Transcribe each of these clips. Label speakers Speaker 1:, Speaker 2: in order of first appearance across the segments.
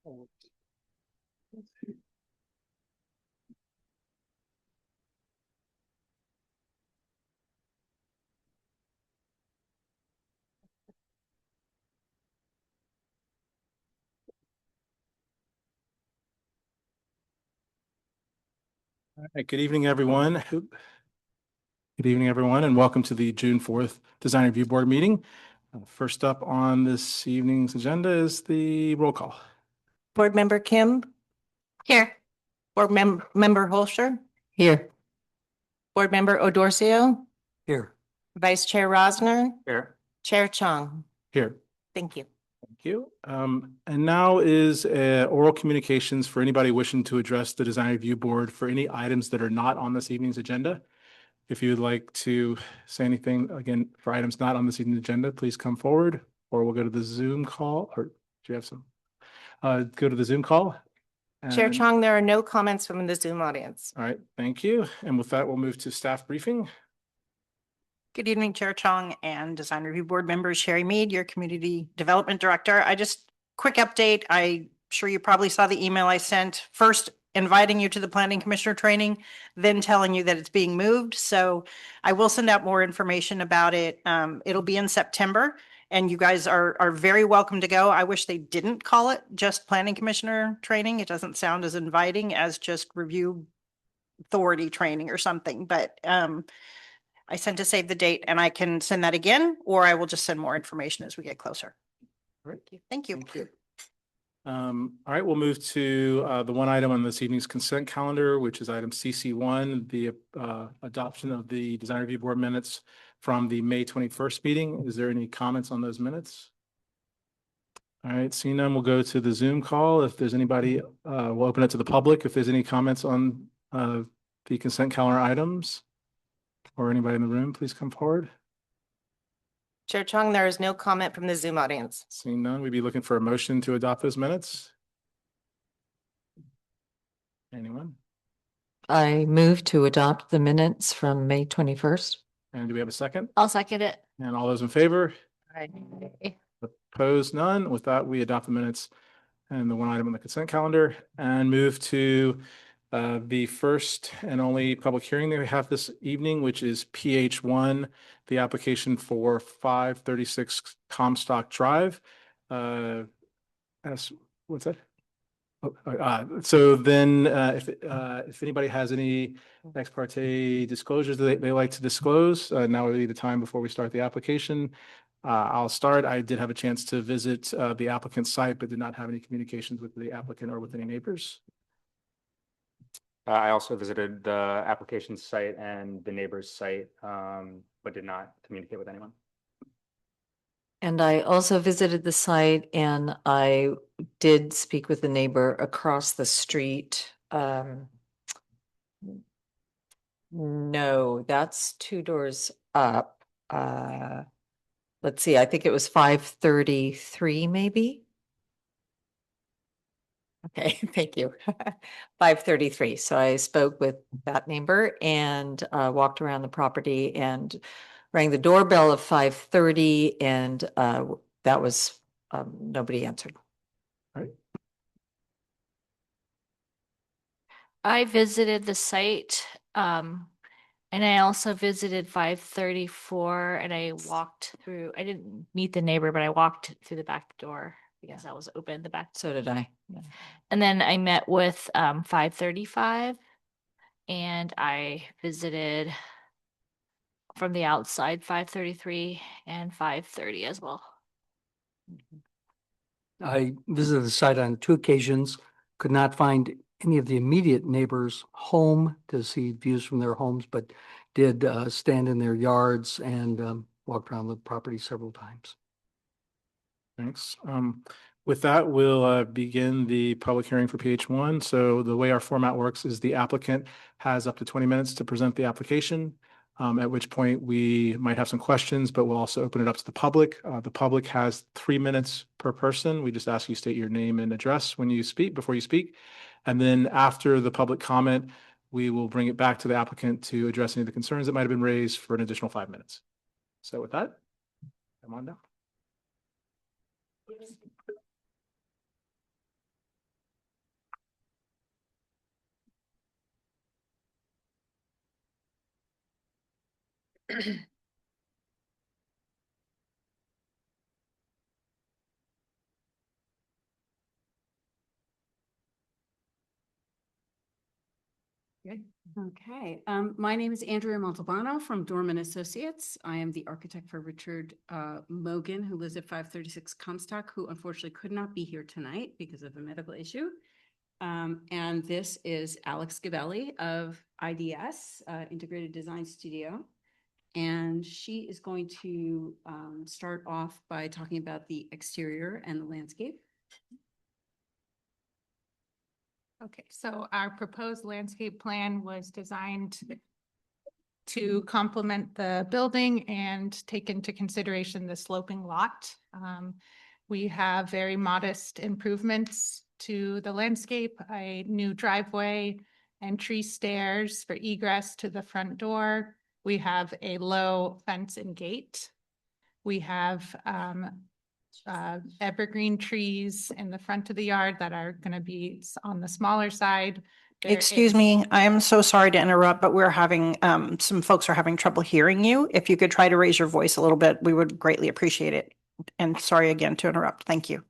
Speaker 1: All right, good evening, everyone. Good evening, everyone, and welcome to the June 4th Design Review Board meeting. First up on this evening's agenda is the roll call.
Speaker 2: Board Member Kim? Here. Member Holscher?
Speaker 3: Here.
Speaker 2: Board Member Odorcio?
Speaker 3: Here.
Speaker 2: Vice Chair Rosner?
Speaker 1: Here.
Speaker 2: Chair Chong?
Speaker 1: Here.
Speaker 2: Thank you.
Speaker 1: Thank you. And now is oral communications for anybody wishing to address the Design Review Board for any items that are not on this evening's agenda. If you would like to say anything, again, for items not on this evening's agenda, please come forward, or we'll go to the Zoom call, or do you have some? Go to the Zoom call.
Speaker 2: Chair Chong, there are no comments from the Zoom audience.
Speaker 1: All right, thank you. And with that, we'll move to staff briefing.
Speaker 4: Good evening, Chair Chong and Design Review Board members, Sherry Mead, your Community Development Director. Quick update. I'm sure you probably saw the email I sent, first inviting you to the Planning Commissioner training, then telling you that it's being moved. So I will send out more information about it. It'll be in September, and you guys are very welcome to go. I wish they didn't call it just Planning Commissioner training. It doesn't sound as inviting as just Review Authority training or something, but I sent to save the date, and I can send that again, or I will just send more information as we get closer.
Speaker 1: All right.
Speaker 4: Thank you.
Speaker 1: Thank you. All right, we'll move to the one item on this evening's consent calendar, which is item CC1, the adoption of the Design Review Board minutes from the May 21st meeting. Is there any comments on those minutes? All right, seeing none, we'll go to the Zoom call. If there's anybody, we'll open it to the public. If there's any comments on the consent calendar items, or anybody in the room, please come forward.
Speaker 2: Chair Chong, there is no comment from the Zoom audience.
Speaker 1: Seeing none, we'd be looking for a motion to adopt those minutes. Anyone?
Speaker 3: I move to adopt the minutes from May 21st.
Speaker 1: And do we have a second?
Speaker 5: I'll second it.
Speaker 1: And all those in favor?
Speaker 5: Aye.
Speaker 1: Opposed? None. With that, we adopt the minutes and the one item on the consent calendar and move to the first and only public hearing that we have this evening, which is PH1, the application for 536 Comstock Drive. What's that? So then if anybody has any ex parte disclosures that they like to disclose, now would be the time before we start the application. I'll start. I did have a chance to visit the applicant's site, but did not have any communications with the applicant or with any neighbors.
Speaker 6: I also visited the application site and the neighbor's site, but did not communicate with anyone.
Speaker 3: And I also visited the site and I did speak with the neighbor across the street. No, that's two doors up. Let's see, I think it was 533 maybe. Okay, thank you. 533. So I spoke with that neighbor and walked around the property and rang the doorbell of 5:30 and that was nobody answered.
Speaker 1: All right.
Speaker 5: I visited the site, and I also visited 534 and I walked through, I didn't meet the neighbor, but I walked through the back door because that was open, the back.
Speaker 3: So did I. Yeah.
Speaker 5: And then I met with 535 and I visited from the outside 533 and 530 as well.
Speaker 7: I visited the site on 2 occasions, could not find any of the immediate neighbors home to see views from their homes, but did stand in their yards and walked around the property several times.
Speaker 1: Thanks. With that, we'll begin the public hearing for PH1. So the way our format works is the applicant has up to 20 minutes to present the application, at which point we might have some questions, but we'll also open it up to the public. The public has 3 minutes per person. We just ask you state your name and address when you speak, before you speak. And then after the public comment, we will bring it back to the applicant to address any of the concerns that might have been raised for an additional 5 minutes. So with that, come on down.
Speaker 8: Okay, my name is Andrea Montalbano from Dorman Associates. I am the architect for Richard Mogan, who lives at 536 Comstock, who unfortunately could not be here tonight because of a medical issue. And this is Alex Gabelli of IDS, Integrated Design Studio. And she is going to start off by talking about the exterior and the landscape.
Speaker 9: Okay, so our proposed landscape plan was designed to complement the building and take into consideration the sloping lot. We have very modest improvements to the landscape, a new driveway, entry stairs for egress to the front door. We have a low fence and gate. We have evergreen trees in the front of the yard that are going to be on the smaller side. There
Speaker 4: Excuse
Speaker 9: is-
Speaker 4: me, I am so sorry to interrupt, but we're having, some folks are having trouble hearing you. If you could try to raise your voice a little bit, we would greatly appreciate it. And sorry again to interrupt. Thank you.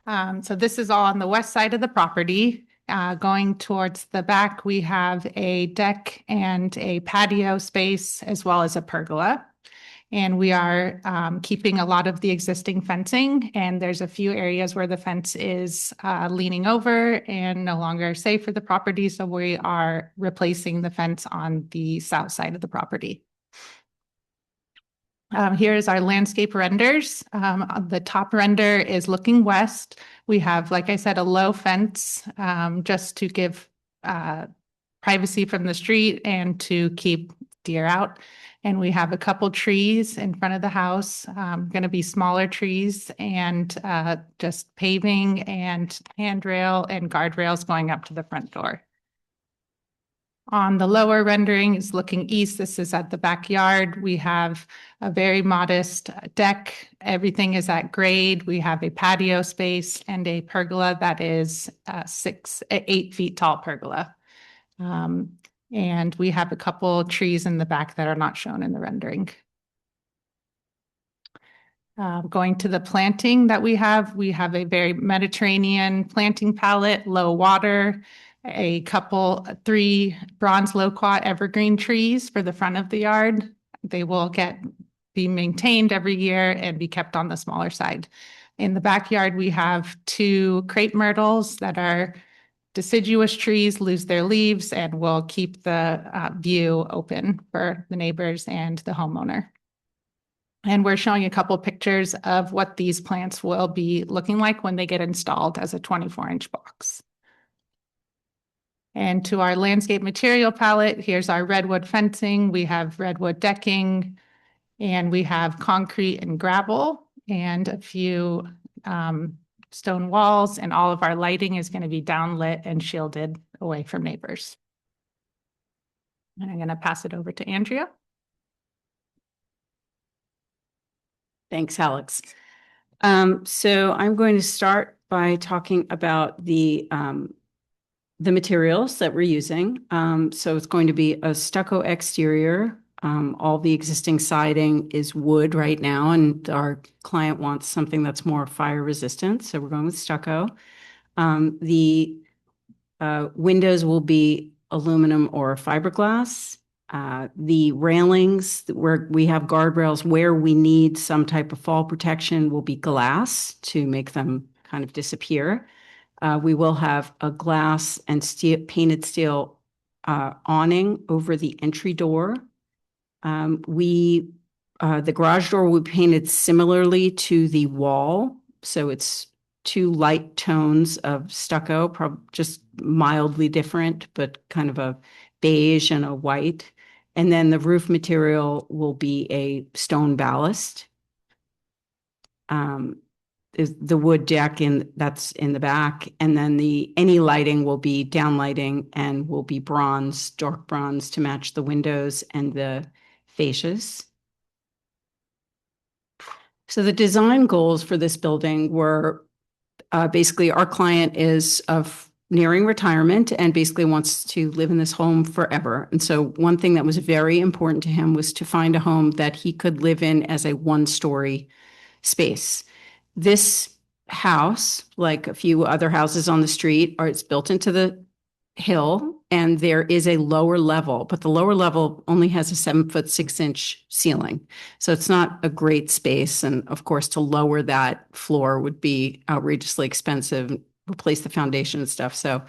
Speaker 9: So this is all on the west side of the property. Going towards the back, we have a deck and a patio space as well as a pergola. And we are keeping a lot of the existing fencing, and there's a few areas where the fence is leaning over and no longer safe for the property. So we are replacing the fence on the south side of the property. Here is our landscape renders. The top render is looking west. We have, like I said, a low fence just to give privacy from the street and to keep deer out. And we have a couple trees in front of the house, going to be smaller trees, and just paving and handrail and guardrails going up to the front door. On the lower rendering is looking east. This is at the backyard. We have a very modest deck. Everything is at grade. We have a patio space and a pergola that is 8 feet tall pergola. And we have a couple trees in the back that are not shown in the rendering. Going to the planting that we have a very Mediterranean planting palette, low water, a couple, 3 bronze loquat evergreen trees for the front of the yard. They will be maintained every year and be kept on the smaller side. In the backyard, we have 2 crepe myrtles that are deciduous trees, lose their leaves, and will keep the view open for the neighbors and the homeowner. And we're showing a couple pictures of what these plants will be looking like when they get installed as a 24-inch box. And to our landscape material palette, here's our redwood fencing. We have redwood decking, and we have concrete and gravel, and a few stone walls, and all of our lighting is going to be downlit and shielded away from neighbors. And I'm going to pass it over to Andrea.
Speaker 8: Thanks, Alex. So I'm going to start by talking about the materials that we're using. So it's going to be a stucco exterior. All the existing siding is wood right now, and our client wants something that's more fire resistant. So we're going with stucco. The windows will be aluminum or fiberglass. The railings where we have guardrails where we need some type of fall protection will be glass to make them kind of disappear. We will have a glass and steel, painted steel awning over the entry door. The garage door will be painted similarly to the wall. So it's 2 light tones of stucco, just mildly different, but kind of a beige and a white. And then the roof material will be a stone ballast. Is the wood deck that's in the back, and then any lighting will be down lighting and will be bronze, dark bronze to match the windows and the fascias. So the design goals for this building were basically our client is of nearing retirement and basically wants to live in this home forever. And so one thing that was very important to him was to find a home that he could live in as a one-story space. This house, like a few other houses on the street, it's built into the hill and there is a lower level, but the lower level only has a 7'6" ceiling. So it's not a great space. And of course, to lower that floor would be outrageously expensive, replace the foundation and stuff. So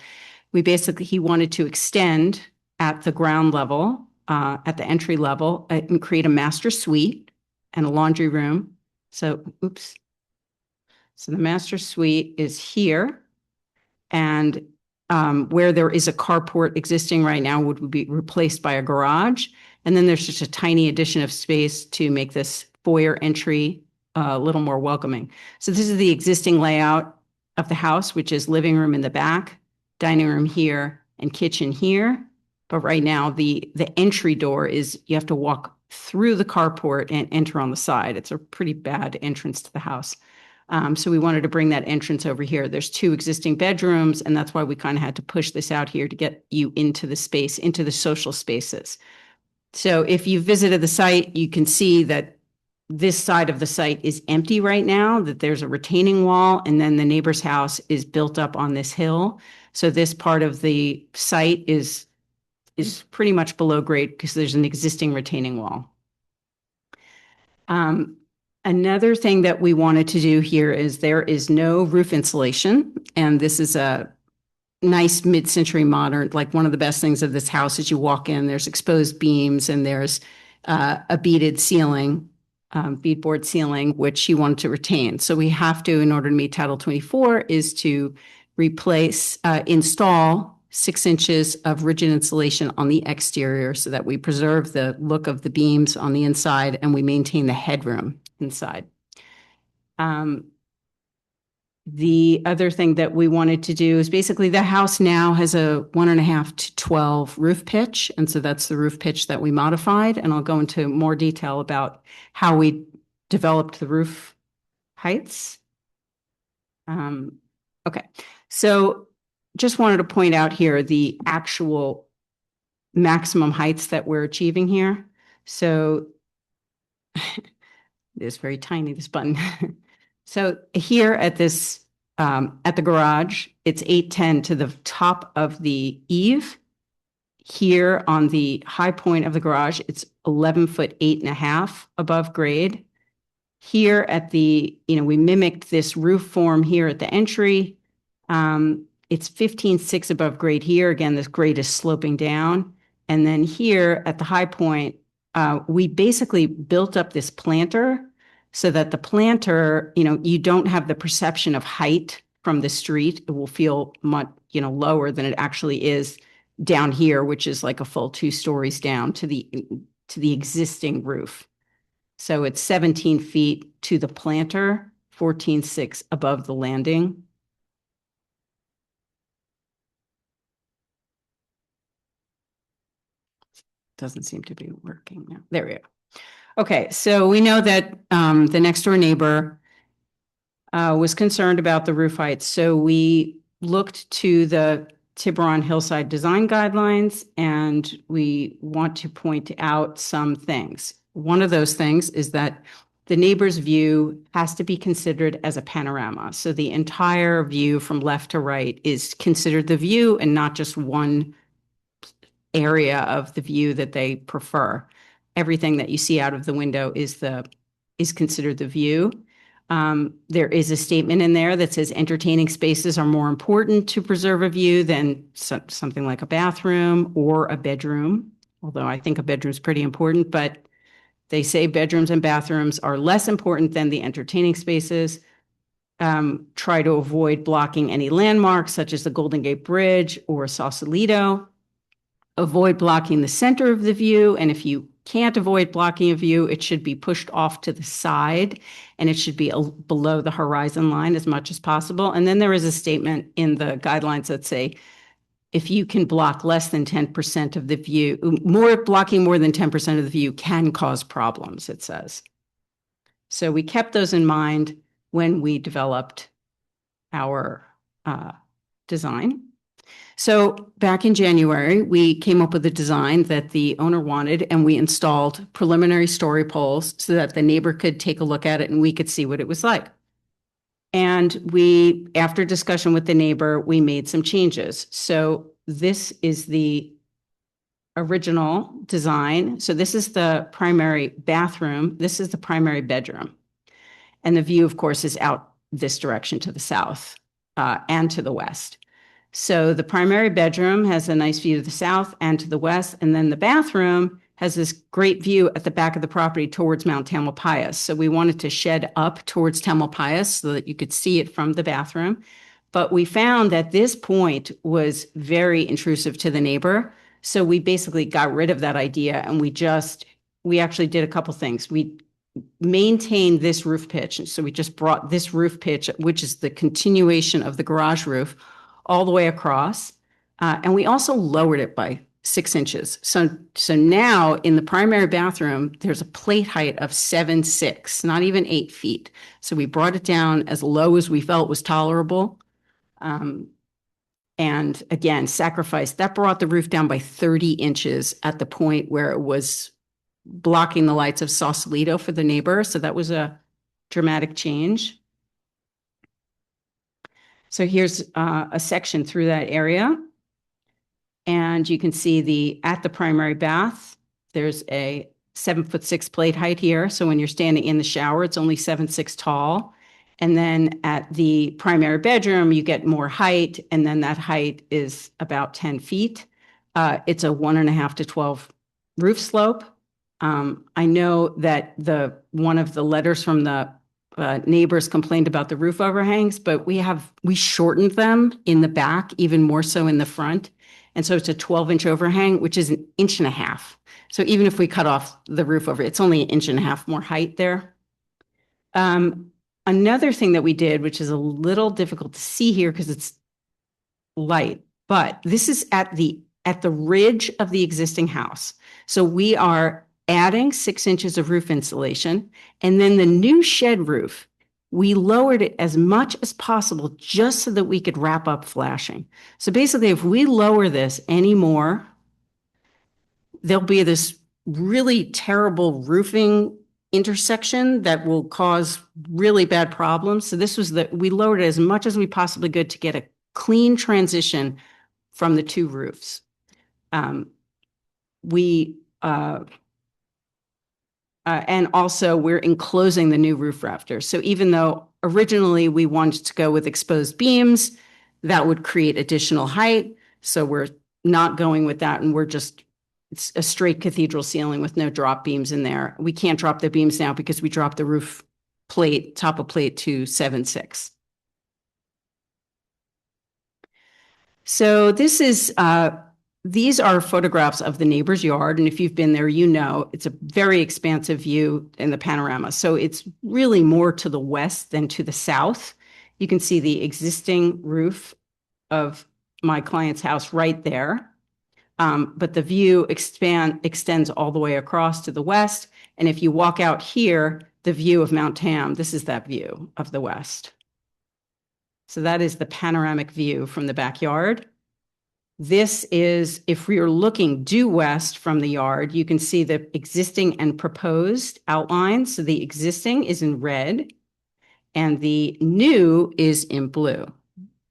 Speaker 8: he wanted to extend at the ground level, at the entry level, and create a master suite and a laundry room. So the master suite is here, and where there is a carport existing right now would be replaced by a garage. And then there's just a tiny addition of space to make this foyer entry a little more welcoming. So this is the existing layout of the house, which is living room in the back, dining room here, and kitchen here. But right now, the entry door is, you have to walk through the carport and enter on the side. It's a pretty bad entrance to the house. So we wanted to bring that entrance over here. There's 2 existing bedrooms, and that's why we kind of had to push this out here to get you into the space, into the social spaces. So if you visited the site, you can see that this side of the site is empty right now, that there's a retaining wall, and then the neighbor's house is built up on this hill. So this part of the site is pretty much below grade because there's an existing retaining wall. Another thing that we wanted to do here is there is no roof insulation, and this is a nice mid-century modern, like one of the best things of this house is you walk in, there's exposed beams and there's a beaded ceiling, beadboard ceiling, which she wanted to retain. So we have to, in order to meet Title 24, is to install 6 inches of rigid insulation on the exterior so that we preserve the look of the beams on the inside and we maintain the headroom inside. The other thing that we wanted to do is basically the house now has a 1.5 to 12 roof pitch. And so that's the roof pitch that we modified. And I'll go into more detail about how we developed the roof heights. Okay, so just wanted to point out here the actual maximum heights that we're achieving here. So it's very tiny, this button. So here at this, at the garage, it's 8'10" to the top of the eave. Here on the high point of the garage, it's 11'8.5" above grade. Here at the, we mimicked this roof form here at the entry. It's 15'6" above grade here. Again, this grade is sloping down. And then here at the high point, we basically built up this planter so that the planter, you don't have the perception of height from the street. It will feel much, lower than it actually is down here, which is like a full 2 stories down to the existing roof. So it's 17 feet to the planter, 14'6" above the landing. Doesn't seem to be working now. There we go. Okay, so we know that the next door neighbor was concerned about the roof height. So we looked to the Tiburon Hillside Design Guidelines, and we want to point out some things. One of those things is that the neighbor's view has to be considered as a panorama. So the entire view from left to right is considered the view and not just one area of the view that they prefer. Everything that you see out of the window is considered the view. There is a statement in there that says entertaining spaces are more important to preserve a view than something like a bathroom or a bedroom, although I think a bedroom is pretty important, but they say bedrooms and bathrooms are less important than the entertaining spaces. Try to avoid blocking any landmarks such as the Golden Gate Bridge or Sausalito. Avoid blocking the center of the view, and if you can't avoid blocking a view, it should be pushed off to the side, and it should be below the horizon line as much as possible. And then there is a statement in the guidelines that say, if you can block less than 10% of the view, blocking more than 10% of the view can cause problems, it says. So we kept those in mind when we developed our design. So back in January, we came up with a design that the owner wanted, and we installed preliminary story poles so that the neighbor could take a look at it and we could see what it was like. And we, after discussion with the neighbor, we made some changes. So this is the original design. So this is the primary bathroom. This is the primary bedroom. And the view, of course, is out this direction to the south and to the west. So the primary bedroom has a nice view to the south and to the west. And then the bathroom has this great view at the back of the property towards Mount Tamalpais. So we wanted to shed up towards Tamalpais so that you could see it from the bathroom. But we found that this point was very intrusive to the neighbor. So we basically got rid of that idea, and we actually did a couple things. We maintained this roof pitch. So we just brought this roof pitch, which is the continuation of the garage roof, all the way across. And we also lowered it by 6 inches. So now in the primary bathroom, there's a plate height of 7'6", not even 8 feet. So we brought it down as low as we felt was tolerable. And again, that brought the roof down by 30 inches at the point where it was blocking the lights of Sausalito for the neighbor. So that was a dramatic change. So here's a section through that area. And you can see at the primary bath, there's a 7'6" plate height here. So when you're standing in the shower, it's only 7'6" tall. And then at the primary bedroom, you get more height. And then that height is about 10 feet. It's a 1.5 to 12 roof slope. I know that one of the letters from the neighbors complained about the roof overhangs, but we shortened them in the back, even more so in the front. And so it's a 12-inch overhang, which is 1.5 inches. So even if we cut off the roof over, it's only 1.5 inches more height there. Another thing that we did, which is a little difficult to see here because it's light, but this is at the ridge of the existing house. So we are adding 6 inches of roof insulation, and then the new shed roof, we lowered it as much as possible just so that we could wrap up flashing. So basically, if we lower this anymore, there'll be this really terrible roofing intersection that will cause really bad problems. So we lowered it as much as we possibly could to get a clean transition from the two roofs. And also we're enclosing the new roof rafters. So even though originally we wanted to go with exposed beams, that would create additional height. So we're not going with that, and it's a straight cathedral ceiling with no drop beams in there. We can't drop the beams now because we dropped the roof plate, top of plate to 7'6". So these are photographs of the neighbor's yard. And if you've been there, you know, it's a very expansive view in the panorama. So it's really more to the west than to the south. You can see the existing roof of my client's house right there. But the view extends all the way across to the west. And if you walk out here, the view of Mount Tam, this is that view of the west. So that is the panoramic view from the backyard. This is, if we are looking due west from the yard, you can see the existing and proposed outlines. So the existing is in red and the new is in blue.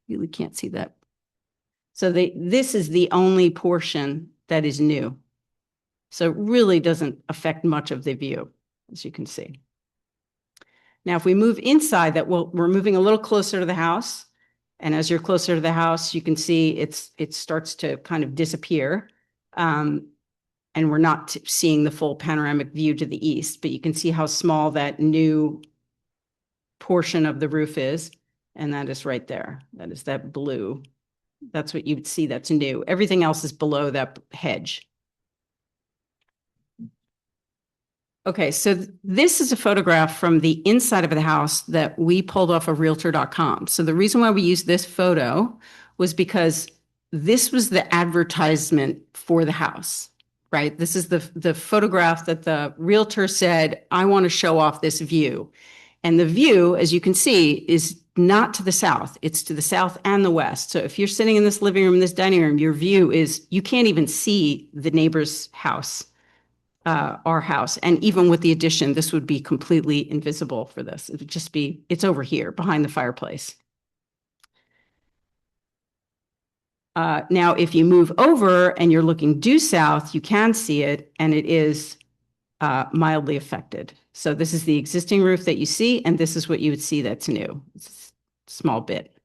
Speaker 8: You really can't see that. So this is the only portion that is new. So it really doesn't affect much of the view, as you can see. Now, if we move inside that, we're moving a little closer to the house. And as you're closer to the house, you can see it starts to kind of disappear. And we're not seeing the full panoramic view to the east, but you can see how small that new portion of the roof is. And that is right there. That is that blue. That's what you'd see that's new. Everything else is below that hedge. Okay, so this is a photograph from the inside of the house that we pulled off of Realtor.com. So the reason why we used this photo was because this was the advertisement for the house, right? This is the photograph that the realtor said, I want to show off this view. And the view, as you can see, is not to the south. It's to the south and the west. So if you're sitting in this living room, this dining room, your view is, you can't even see the neighbor's house, our house. And even with the addition, this would be completely invisible for this. It would just be, it's over here behind the fireplace. Now, if you move over and you're looking due south, you can see it, and it is mildly affected. So this is the existing roof that you see, and this is what you would see that's new. It's a small bit.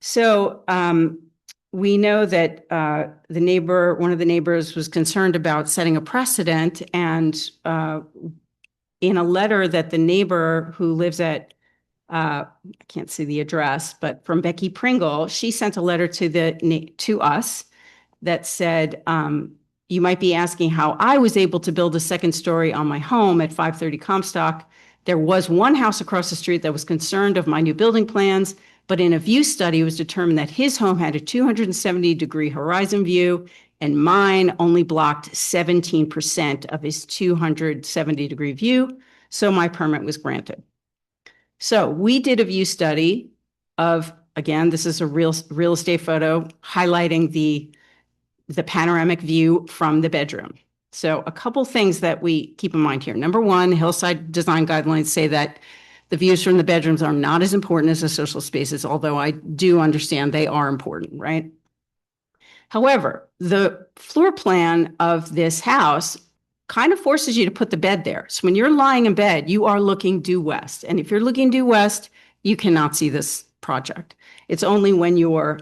Speaker 8: So we know that one of the neighbors was concerned about setting a precedent, and in a letter that the neighbor who lives at I can't see the address, but from Becky Pringle, she sent a letter to us that said, you might be asking how I was able to build a second story on my home at 530 Comstock. There was one house across the street that was concerned of my new building plans, but in a view study, it was determined that his home had a 270-degree horizon view, and mine only blocked 17% of his 270-degree view, so my permit was granted. So we did a view study of, again, this is a real estate photo highlighting the panoramic view from the bedroom. So a couple things that we keep in mind here. Number one, Hillside Design Guidelines say that the views from the bedrooms are not as important as the social spaces, although I do understand they are important, right? However, the floor plan of this house kind of forces you to put the bed there. So when you're lying in bed, you are looking due west. And if you're looking due west, you cannot see this project. It's only when you're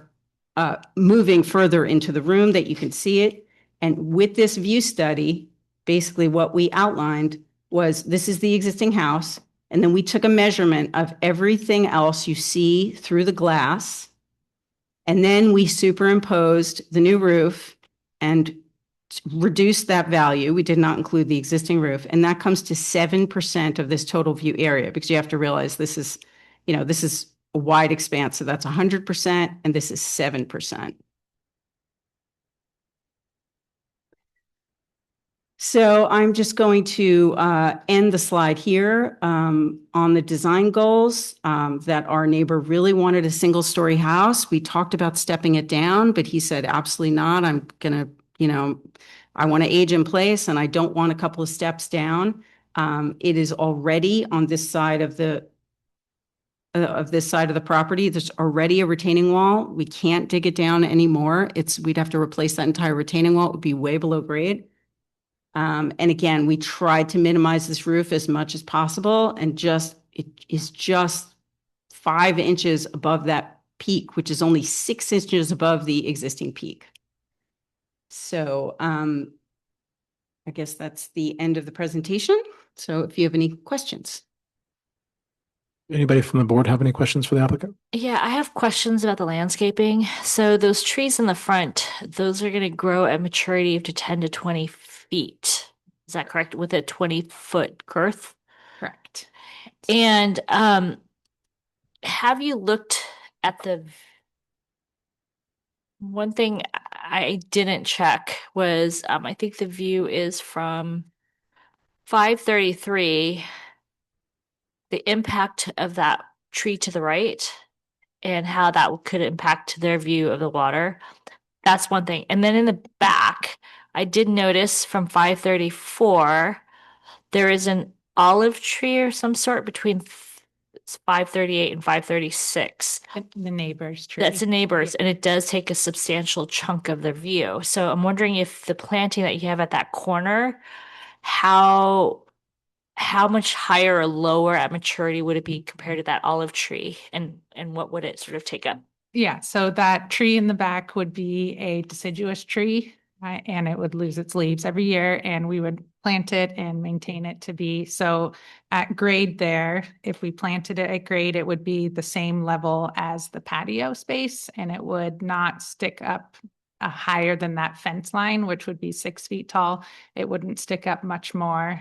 Speaker 8: moving further into the room that you can see it. And with this view study, basically what we outlined was, this is the existing house. And then we took a measurement of everything else you see through the glass. And then we superimposed the new roof and reduced that value. We did not include the existing roof. And that comes to 7% of this total view area, because you have to realize this is a wide expanse. So that's 100%, and this is 7%. So I'm just going to end the slide here on the design goals that our neighbor really wanted a single-story house. We talked about stepping it down, but he said, absolutely not. I'm going to, I want to age in place, and I don't want a couple of steps down. It is already on this side of the property. There's already a retaining wall. We can't dig it down anymore. We'd have to replace that entire retaining wall. It would be way below grade. And again, we tried to minimize this roof as much as possible, and it is just 5 inches above that peak, which is only 6 inches above the existing peak. So I guess that's the end of the presentation. So if you have any questions.
Speaker 1: Anybody from the board have any questions for the applicant?
Speaker 5: Yeah, I have questions about the landscaping. So those trees in the front, those are going to grow at maturity of to 10 to 20 feet. Is that correct? With a 20-foot girth?
Speaker 8: Correct.
Speaker 5: And have you looked at one thing I didn't check was, I think the view is from 533, the impact of that tree to the right and how that could impact their view of the water. That's one thing. And then in the back, I did notice from 534, there is an olive tree or some sort between 538 and 536.
Speaker 9: The neighbor's tree.
Speaker 5: That's the neighbors, and it does take a substantial chunk of their view. So I'm wondering if the planting that you have at that corner, how much higher or lower at maturity would it be compared to that olive tree, and what would it sort of take up?
Speaker 9: Yeah, so that tree in the back would be a deciduous tree, and it would lose its leaves every year, and we would plant it and maintain it to be. So at grade there, if we planted it at grade, it would be the same level as the patio space, and it would not stick up higher than that fence line, which would be 6 feet tall. It wouldn't stick up much more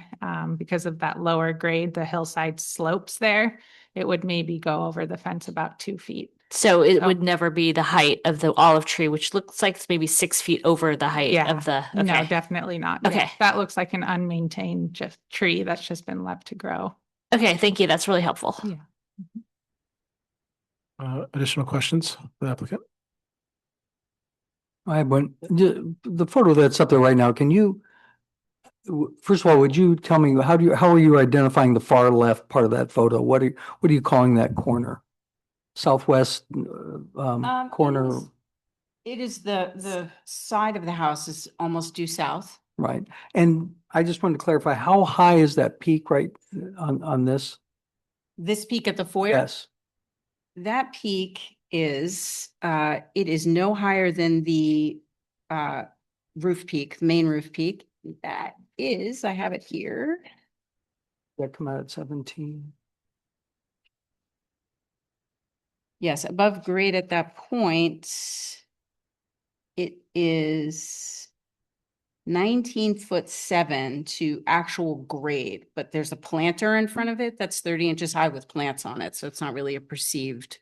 Speaker 9: because of that lower grade, the hillside slopes there. It would maybe go over the fence about 2 feet.
Speaker 5: So it would never be the height of the olive tree, which looks like it's maybe 6 feet over the height of the.
Speaker 9: No, definitely not.
Speaker 5: Okay.
Speaker 9: Yeah, that looks like an unmaintained tree that's just been left to grow.
Speaker 5: Okay, thank you. That's really helpful.
Speaker 9: Yeah.
Speaker 1: Additional questions for the applicant?
Speaker 7: I have one, the photo that's up there right now, can you, first of all, would you tell me, how are you identifying the far left part of that photo? What are you calling that corner? Southwest, corner,
Speaker 8: It is the side of the house is almost due south.
Speaker 7: right? And I just wanted to clarify, how high is that peak right on this?
Speaker 8: This peak at the foyer.
Speaker 7: Yes,
Speaker 8: That peak is, it is no higher than the roof peak, the main roof peak. That is, I have it here.
Speaker 7: that come out at 17.
Speaker 8: Yes, above grade at that point, it is 19'7" to actual grade, but there's a planter in front of it that's 30 inches high with plants on it, so it's not really a perceived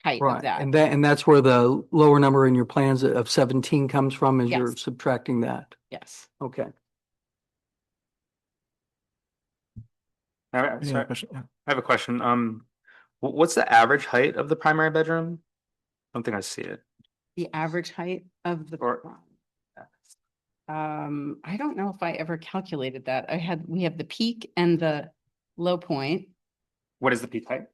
Speaker 8: height of
Speaker 7: Right,
Speaker 8: that.
Speaker 7: and that's where the lower number in your plans of 17 comes from, as you're
Speaker 8: Yes.
Speaker 7: subtracting that.
Speaker 8: Yes.
Speaker 7: Okay.
Speaker 6: All right,
Speaker 1: Any
Speaker 6: sorry,
Speaker 1: other question? Yeah.
Speaker 6: I have a question. What's the average height of the primary bedroom? I don't think I see it.
Speaker 8: The average height of the.
Speaker 6: Or-
Speaker 8: I don't know if I ever calculated that. We have the peak and the low point.
Speaker 6: What is the peak height?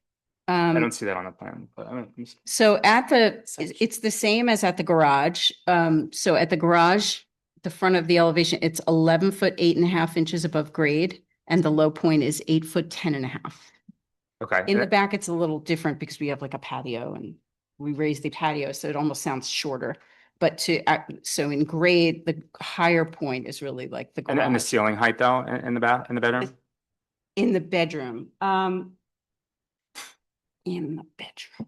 Speaker 6: I don't
Speaker 8: Um,
Speaker 6: see that on the plan, but I mean,
Speaker 8: so at it's the same as at the garage. So at the garage, the front of the elevation, it's 11 foot 8.5 inches above grade. And the low point is 8 foot 10.5.
Speaker 6: okay.
Speaker 8: In the back, it's a little different because we have like a patio and we raise the patio, so it almost sounds shorter. But so in grade, the higher point is really like the
Speaker 6: And the
Speaker 8: garage.
Speaker 6: ceiling height though, in the bedroom?
Speaker 8: In the bedroom, in the bedroom.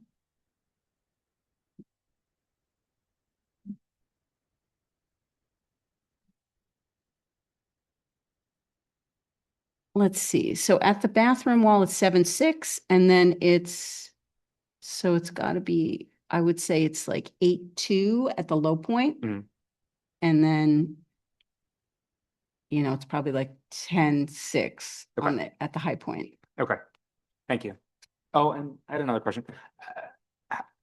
Speaker 8: Let's see, so at the bathroom wall, it's 7'6", and then so it's gotta be, I would say it's like 8'2" at the low point.
Speaker 6: Mhm.
Speaker 8: And then, it's probably like 10'6" on at the high point.
Speaker 6: Okay, thank you. Oh, and I had another question.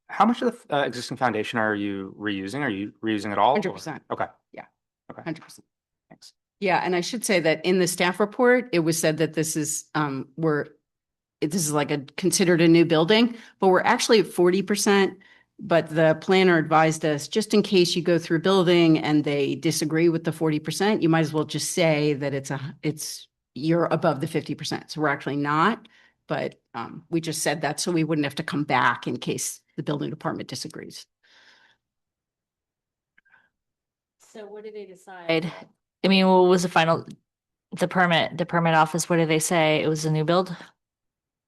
Speaker 6: How much of the existing foundation are you reusing? Are you reusing it all? or-
Speaker 8: 100%.
Speaker 6: Okay.
Speaker 8: Yeah.
Speaker 6: Okay,
Speaker 8: 100%.
Speaker 6: thanks.
Speaker 8: Yeah, and I should say that in the staff report, it was said that this is, this is like considered a new building, but we're actually at 40%. But the planner advised us, just in case you go through a building and they disagree with the 40%, you might as well just say that you're above the 50%. So we're actually not, but we just said that so we wouldn't have to come back in case the building department disagrees.
Speaker 5: So what did they decide? I mean, what was the permit office, what did they say? It was a new build?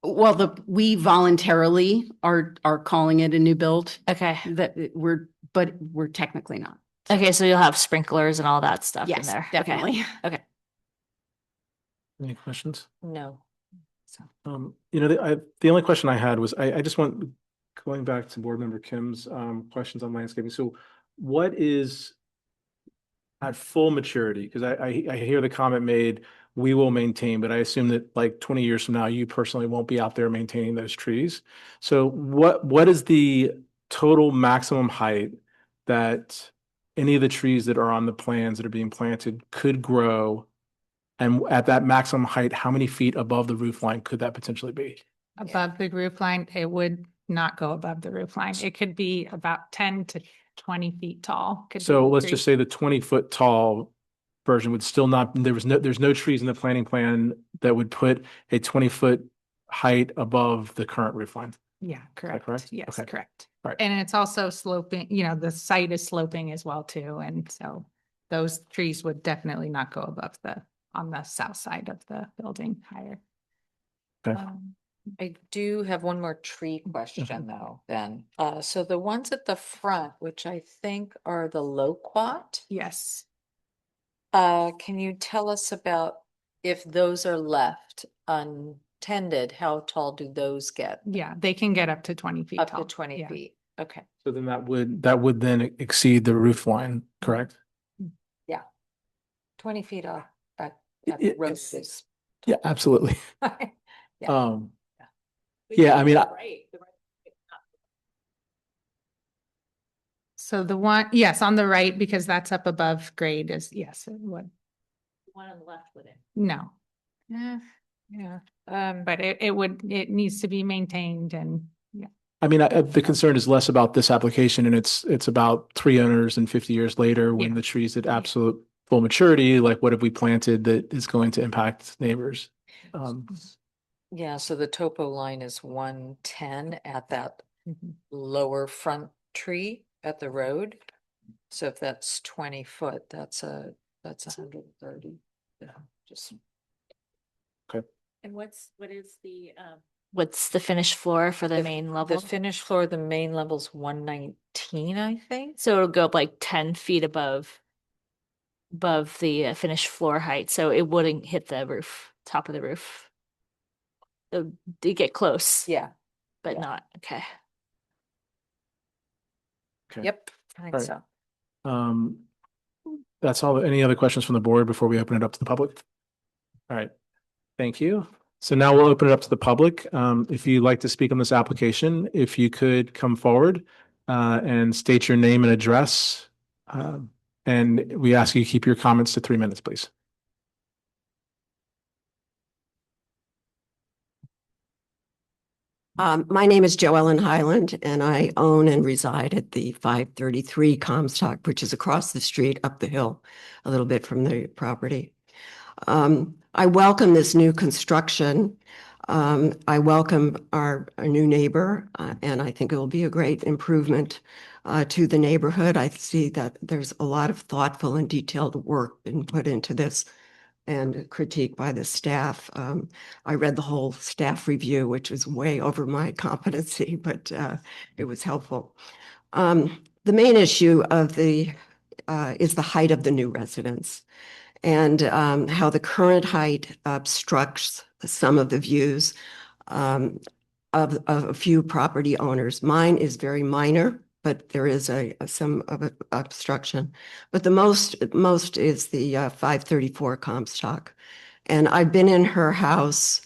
Speaker 8: Well, we voluntarily are calling it a new build.
Speaker 5: Okay.
Speaker 8: But we're technically not.
Speaker 5: Okay, so you'll have sprinklers and all that stuff in
Speaker 8: Yes,
Speaker 5: there. Okay.
Speaker 8: definitely.
Speaker 1: Any questions?
Speaker 3: No.
Speaker 1: The only question I had was, I just want, going back to board member Kim's questions on landscaping. So what is at full maturity? Because I hear the comment made, we will maintain, but I assume that like 20 years from now, you personally won't be out there maintaining those trees. So what is the total maximum height that any of the trees that are on the plans that are being planted could grow? And at that maximum height, how many feet above the roof line could that potentially be?
Speaker 9: Above the roof line, it would not go above the roof line. It could be about 10 to 20 feet tall. Could
Speaker 1: So
Speaker 9: be
Speaker 1: let's
Speaker 9: three-
Speaker 1: just say the 20-foot tall version would still not, there's no trees in the planning plan that would put a 20-foot height above the current roof line.
Speaker 9: Yeah, correct.
Speaker 1: correct?
Speaker 9: Yes,
Speaker 1: Okay.
Speaker 9: correct.
Speaker 1: Right.
Speaker 9: And it's also sloping, the site is sloping as well too. And so those trees would definitely not go above on the south side of the building higher.
Speaker 1: Okay.
Speaker 3: I do have one more tree question though, then. So the ones at the front, which I think are the loquat,
Speaker 9: Yes.
Speaker 3: can you tell us about if those are left untended, how tall do those get?
Speaker 9: Yeah, they can get up to 20 feet
Speaker 3: Up
Speaker 9: tall.
Speaker 3: to 20
Speaker 9: Yeah.
Speaker 3: feet. Okay.
Speaker 1: So then that would then exceed the roof line, correct?
Speaker 3: 20 feet off at
Speaker 1: It-
Speaker 3: the
Speaker 1: it-
Speaker 3: roast is.
Speaker 1: Yeah, absolutely. Um, yeah, I mean,
Speaker 9: So the one, yes, on the right, because that's up above grade is, yes, it would.
Speaker 5: One on the left with it.
Speaker 9: No. Yeah, but it needs to be maintained and, yeah.
Speaker 1: I mean, the concern is less about this application and it's about 350 years later when
Speaker 9: Yeah.
Speaker 1: the tree's at absolute full maturity, like what have we planted that is going to impact neighbors?
Speaker 3: Yeah, so the topo line is 110 at that lower front tree at the road. So if that's 20 foot, that's 130. Yeah, just.
Speaker 5: And what's the finished floor for the main level?
Speaker 3: The finished floor, the main level's 119, I think.
Speaker 5: So it'll go up like 10 feet above the finished floor height, so it wouldn't hit the roof, top of the roof. They get close,
Speaker 3: Yeah,
Speaker 5: but
Speaker 3: yeah.
Speaker 5: not, okay.
Speaker 1: Okay.
Speaker 3: yep, I think
Speaker 1: Alright.
Speaker 3: so.
Speaker 1: That's all. Any other questions from the board before we open it up to the public? All right. Thank you. So now we'll open it up to the public. If you'd like to speak on this application, if you could come forward and state your name and address. And we ask you to keep your comments to 3 minutes, please.
Speaker 10: My name is Joellen Highland, and I own and reside at the 533 Comstock, which is across the street up the hill a little bit from the property. I welcome this new construction. I welcome our new neighbor, and I think it will be a great improvement to the neighborhood. I see that there's a lot of thoughtful and detailed work been put into this and critique by the staff. I read the whole staff review, which was way over my competency, but it was helpful. The main issue of is the height of the new residence and how the current height obstructs some of the views of a few property owners. Mine is very minor, but there is some of an obstruction. But the most is the 534 Comstock. And I've been in her house.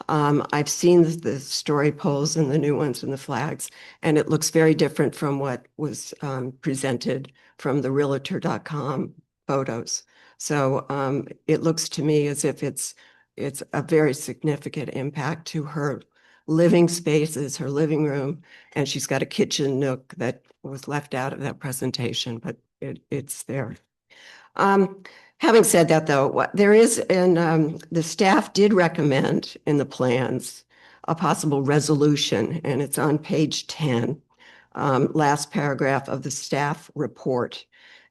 Speaker 10: I've seen the story poles and the new ones and the flags, and it looks very different from what was presented from the Realtor.com photos. So it looks to me as if it's a very significant impact to her living spaces, her living room, and she's got a kitchen nook that was left out of that presentation, but it's there. Having said that, though, there is, and the staff did recommend in the plans a possible resolution, and it's on page 10, last paragraph of the staff report.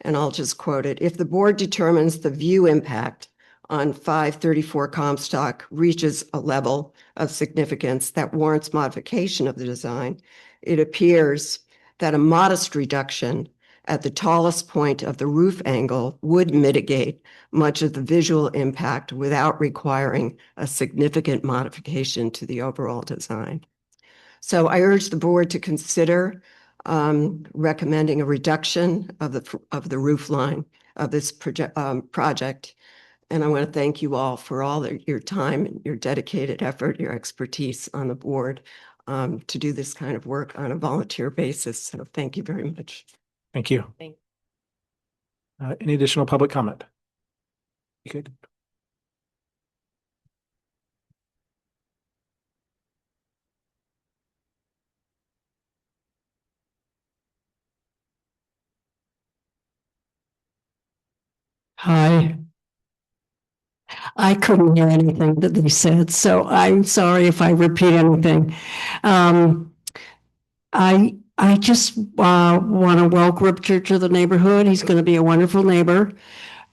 Speaker 10: And I'll just quote it. If the board determines the view impact on 534 Comstock reaches a level of significance that warrants modification of the design, it appears that a modest reduction at the tallest point of the roof angle would mitigate much of the visual impact without requiring a significant modification to the overall design. So I urge the board to consider recommending a reduction of the roof line of this project. And I want to thank you all for all your time and your dedicated effort, your expertise on the board to do this kind of work on a volunteer basis. So thank you very much.
Speaker 1: Thank you.
Speaker 3: Thank
Speaker 1: Any additional public comment? You good?
Speaker 11: Hi. I couldn't hear anything that they said, so I'm sorry if I repeat anything. I just want to welcome Richard to the neighborhood. He's going to be a wonderful neighbor.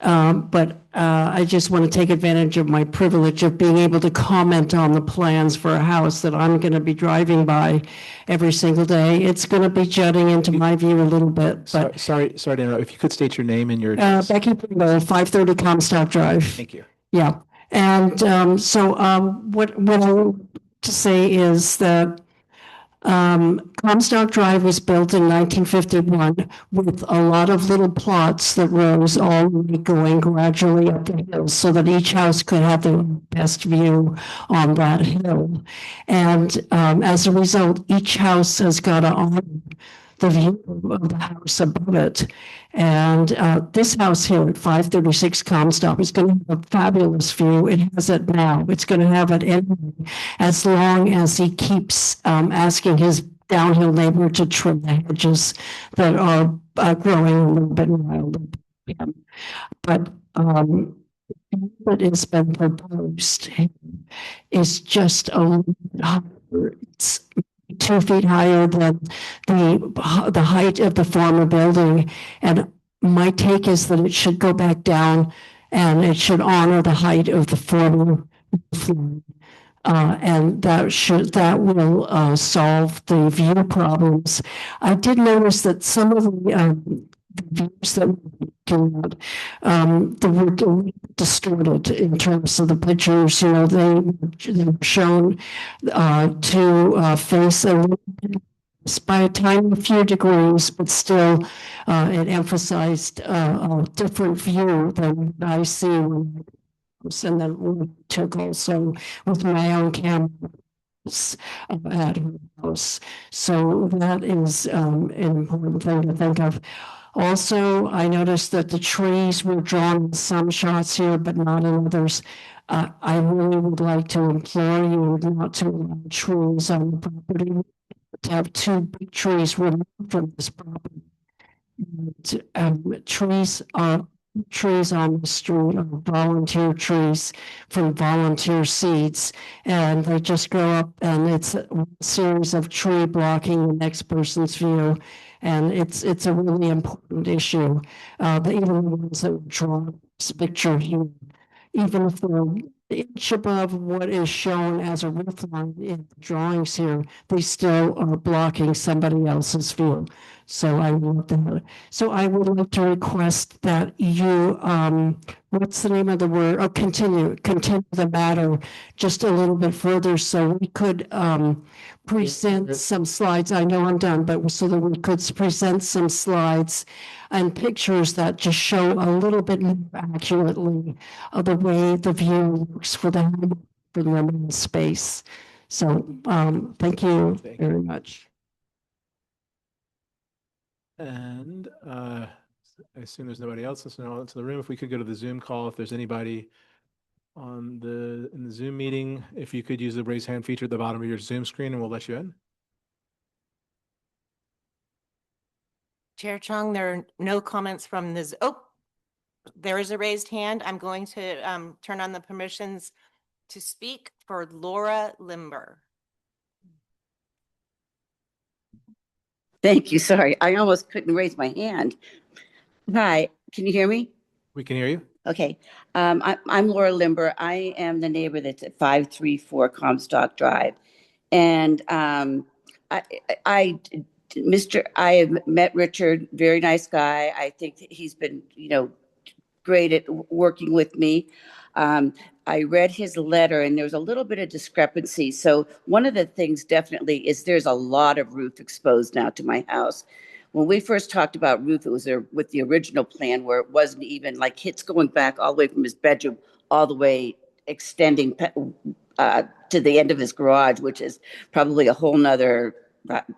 Speaker 11: But I just want to take advantage of my privilege of being able to comment on the plans for a house that I'm going to be driving by every single day. It's going to be jutting into my view a little bit, but
Speaker 1: Sorry to interrupt. If you could state your name and your address.
Speaker 11: Becky Pringle, 530 Comstock Drive.
Speaker 1: Thank you.
Speaker 11: Yeah. And so what I want to say is that Comstock Drive was built in 1951 with a lot of little plots that rose all the way going gradually up the hill so that each house could have the best view on that hill. And as a result, each house has got to honor the view of the house above it. And this house here at 536 Comstock is going to have a fabulous view. It has it now. It's going to have it anyway, as long as he keeps asking his downhill neighbor to trim the hedges that are growing a little bit wild. But what has been proposed is just a little bit higher. It's 2 feet higher than the height of the former building. And my take is that it should go back down and it should honor the height of the former floor. And that will solve the view problems. I did notice that some of the views that we're looking at, they were distorted in terms of the pictures. You know, they were shown to face a little bit by a tiny few degrees, but still it emphasized a different view than I see when and then we took also with my own camera at her house. So that is an important thing to think of. Also, I noticed that the trees were drawn in some shots here, but not in others. I really would like to implore you not to allow trees on the property, to have 2 big trees removed from this property. And, trees on the street are volunteer trees from volunteer seeds, and they just grow up, and it's a series of tree blocking the next person's view, and it's a really important issue. Even the ones that were drawn this picture here, even if they're inch above what is shown as a roof line in the drawings here, they still are blocking somebody else's view. So I want that. So I would like to request that you, what's the name of the word? Oh, continue the matter just a little bit further so we could present some slides. I know I'm done, but so that we could present some slides and pictures that just show a little bit more accurately of the way the view works for the limited space. So thank you very much.
Speaker 1: And I assume there's nobody else listening into the room. If we could go to the Zoom call, if there's anybody in the Zoom meeting, if you could use the raise hand feature at the bottom of your Zoom screen, and we'll let you in.
Speaker 2: Chair Chung, there are no comments from this. Oh, there is a raised hand. I'm going to turn on the permissions to speak for Laura Limber.
Speaker 12: Thank you. Sorry, I almost couldn't raise my hand. Hi, can you hear me?
Speaker 1: We can hear you.
Speaker 12: Okay. I'm Laura Limber. I am the neighbor that's at 534 Comstock Drive. And I have met Richard, very nice guy. I think he's been, great at working with me. I read his letter and there's a little bit of discrepancy. So one of the things definitely is there's a lot of roof exposed now to my house. When we first talked about roof, it was there with the original plan where it wasn't even like it's going back all the way from his bedroom, all the way extending to the end of his garage, which is probably a whole nother,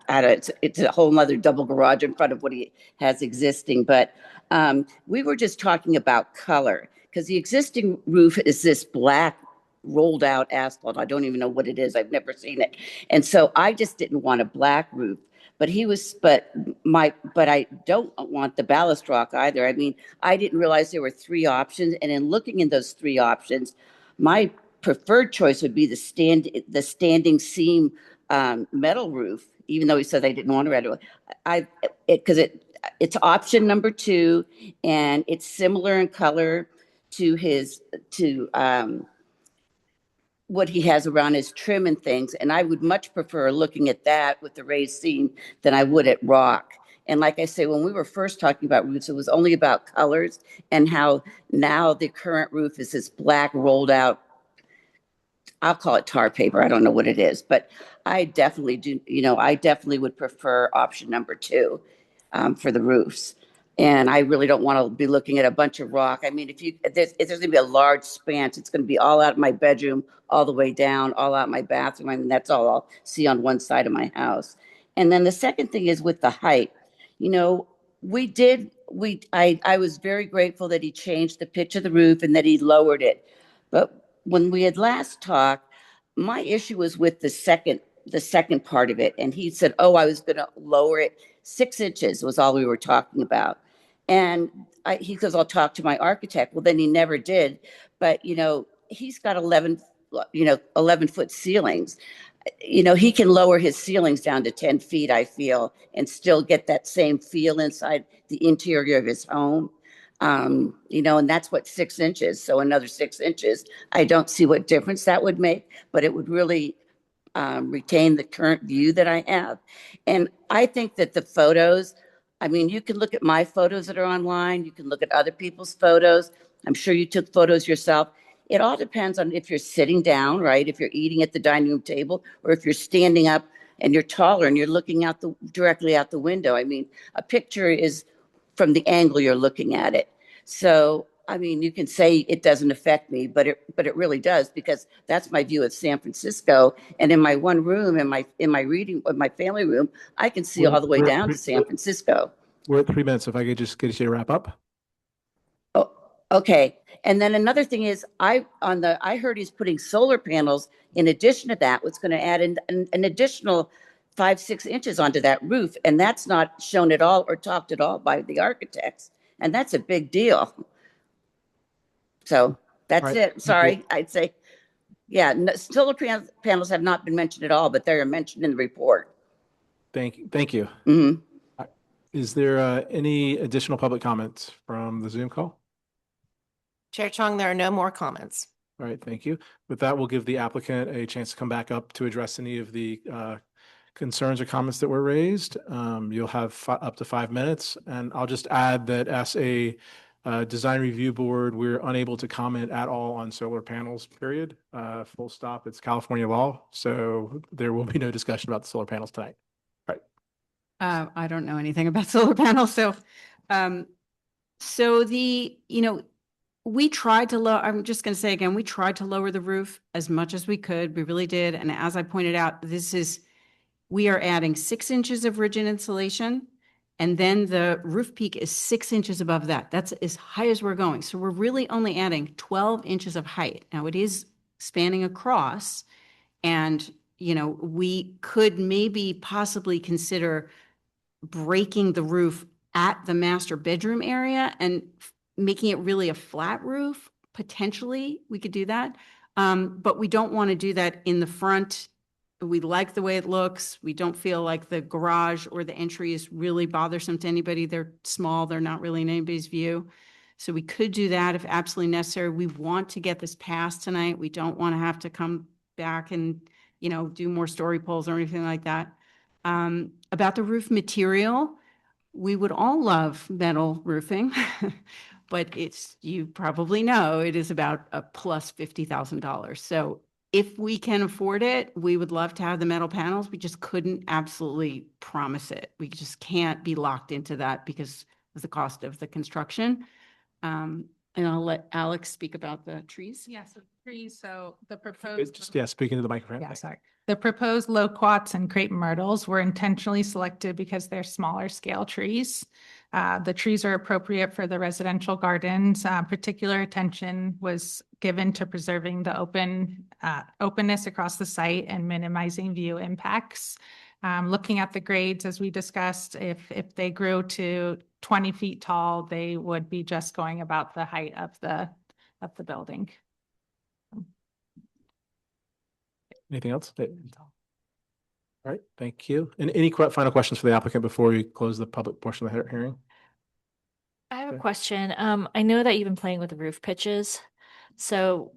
Speaker 12: it's a whole nother double garage in front of what he has existing. But we were just talking about color. Because the existing roof is this black rolled out asphalt. I don't even know what it is. I've never seen it. And so I just didn't want a black roof. But I don't want the ballast rock either. I mean, I didn't realize there were 3 options. And in looking in those 3 options, my preferred choice would be the standing seam metal roof, even though he said they didn't want to red. It's option number 2, and it's similar in color to what he has around his trim and things. And I would much prefer looking at that with the raised seam than I would at rock. And like I say, when we were first talking about roofs, it was only about colors and how now the current roof is this black rolled out I'll call it tar paper. I don't know what it is, but I definitely do, I definitely would prefer option number 2 for the roofs. And I really don't want to be looking at a bunch of rock. I mean, if there's going to be a large span, it's going to be all out of my bedroom, all the way down, all out my bathroom. I mean, that's all I'll see on one side of my house. And then the second thing is with the height. I was very grateful that he changed the pitch of the roof and that he lowered it. But when we had last talked, my issue was with the second part of it. And he said, oh, I was going to lower it 6 inches was all we were talking about. And he goes, I'll talk to my architect. Well, then he never did. But, he's got 11-foot ceilings. He can lower his ceilings down to 10 feet, I feel, and still get that same feel inside the interior of his home. And that's what 6 inches. So another 6 inches. I don't see what difference that would make, but it would really retain the current view that I have. And I think that the photos, I mean, you can look at my photos that are online. You can look at other people's photos. I'm sure you took photos yourself. It all depends on if you're sitting down, right? If you're eating at the dining room table, or if you're standing up and you're taller and you're looking directly out the window. I mean, a picture is from the angle you're looking at it. So, I mean, you can say it doesn't affect me, but it really does, because that's my view of San Francisco. And in my one room, in my family room, I can see all the way down to San Francisco.
Speaker 1: We're at 3 minutes. If I could just get you to wrap up.
Speaker 12: Oh, okay. And then another thing is, I heard he's putting solar panels in addition to that, what's going to add an additional 5-6 inches onto that roof. And that's not shown at all or talked at all by the architects. And that's a big deal. So that's
Speaker 1: Right.
Speaker 12: it. Sorry. I'd say, yeah, solar panels have not been mentioned at all, but they're mentioned in the report.
Speaker 1: Thank you.
Speaker 12: Mhm.
Speaker 1: Is there any additional public comments from the Zoom call?
Speaker 2: Chair Chong, there are no more comments.
Speaker 1: All right, thank you. With that, we'll give the applicant a chance to come back up to address any of the concerns or comments that were raised. You'll have up to 5 minutes. And I'll just add that as a design review board, we're unable to comment at all on solar panels, period. Full stop. It's California law. So there will be no discussion about the solar panels tonight.
Speaker 8: I don't know anything about solar panels, so, we tried to I'm just going to say again, we tried to lower the roof as much as we could. We really did. And as I pointed out, we are adding 6 inches of rigid insulation, and then the roof peak is 6 inches above that. That's as high as we're going. So we're really only adding 12 inches of height. Now it is spanning across, and, we could maybe possibly consider breaking the roof at the master bedroom area and making it really a flat roof. Potentially, we could do that. But we don't want to do that in the front. We like the way it looks. We don't feel like the garage or the entry is really bothersome to anybody. They're small. They're not really in anybody's view. So we could do that if absolutely necessary. We want to get this passed tonight. We don't want to have to come back and, do more story polls or anything like that. About the roof material, we would all love metal roofing, but you probably know, it is about a plus $50,000. So if we can afford it, we would love to have the metal panels. We just couldn't absolutely promise it. We just can't be locked into that because of the cost of the construction. And I'll let Alex speak about the trees.
Speaker 9: Yes, trees. So the proposed.
Speaker 1: Speaking to the microphone.
Speaker 9: Yeah, sorry. The proposed loquats and crepe myrtles were intentionally selected because they're smaller scale trees. The trees are appropriate for the residential gardens. Particular attention was given to preserving the openness across the site and minimizing view impacts. Looking at the grades, as we discussed, if they grew to 20 feet tall, they would be just going about the height of the building.
Speaker 1: Anything else? All right, thank you. And any final questions for the applicant before we close the public portion of the hearing?
Speaker 5: I have a
Speaker 1: Okay.
Speaker 5: question. I know that you've been playing with the roof pitches. So,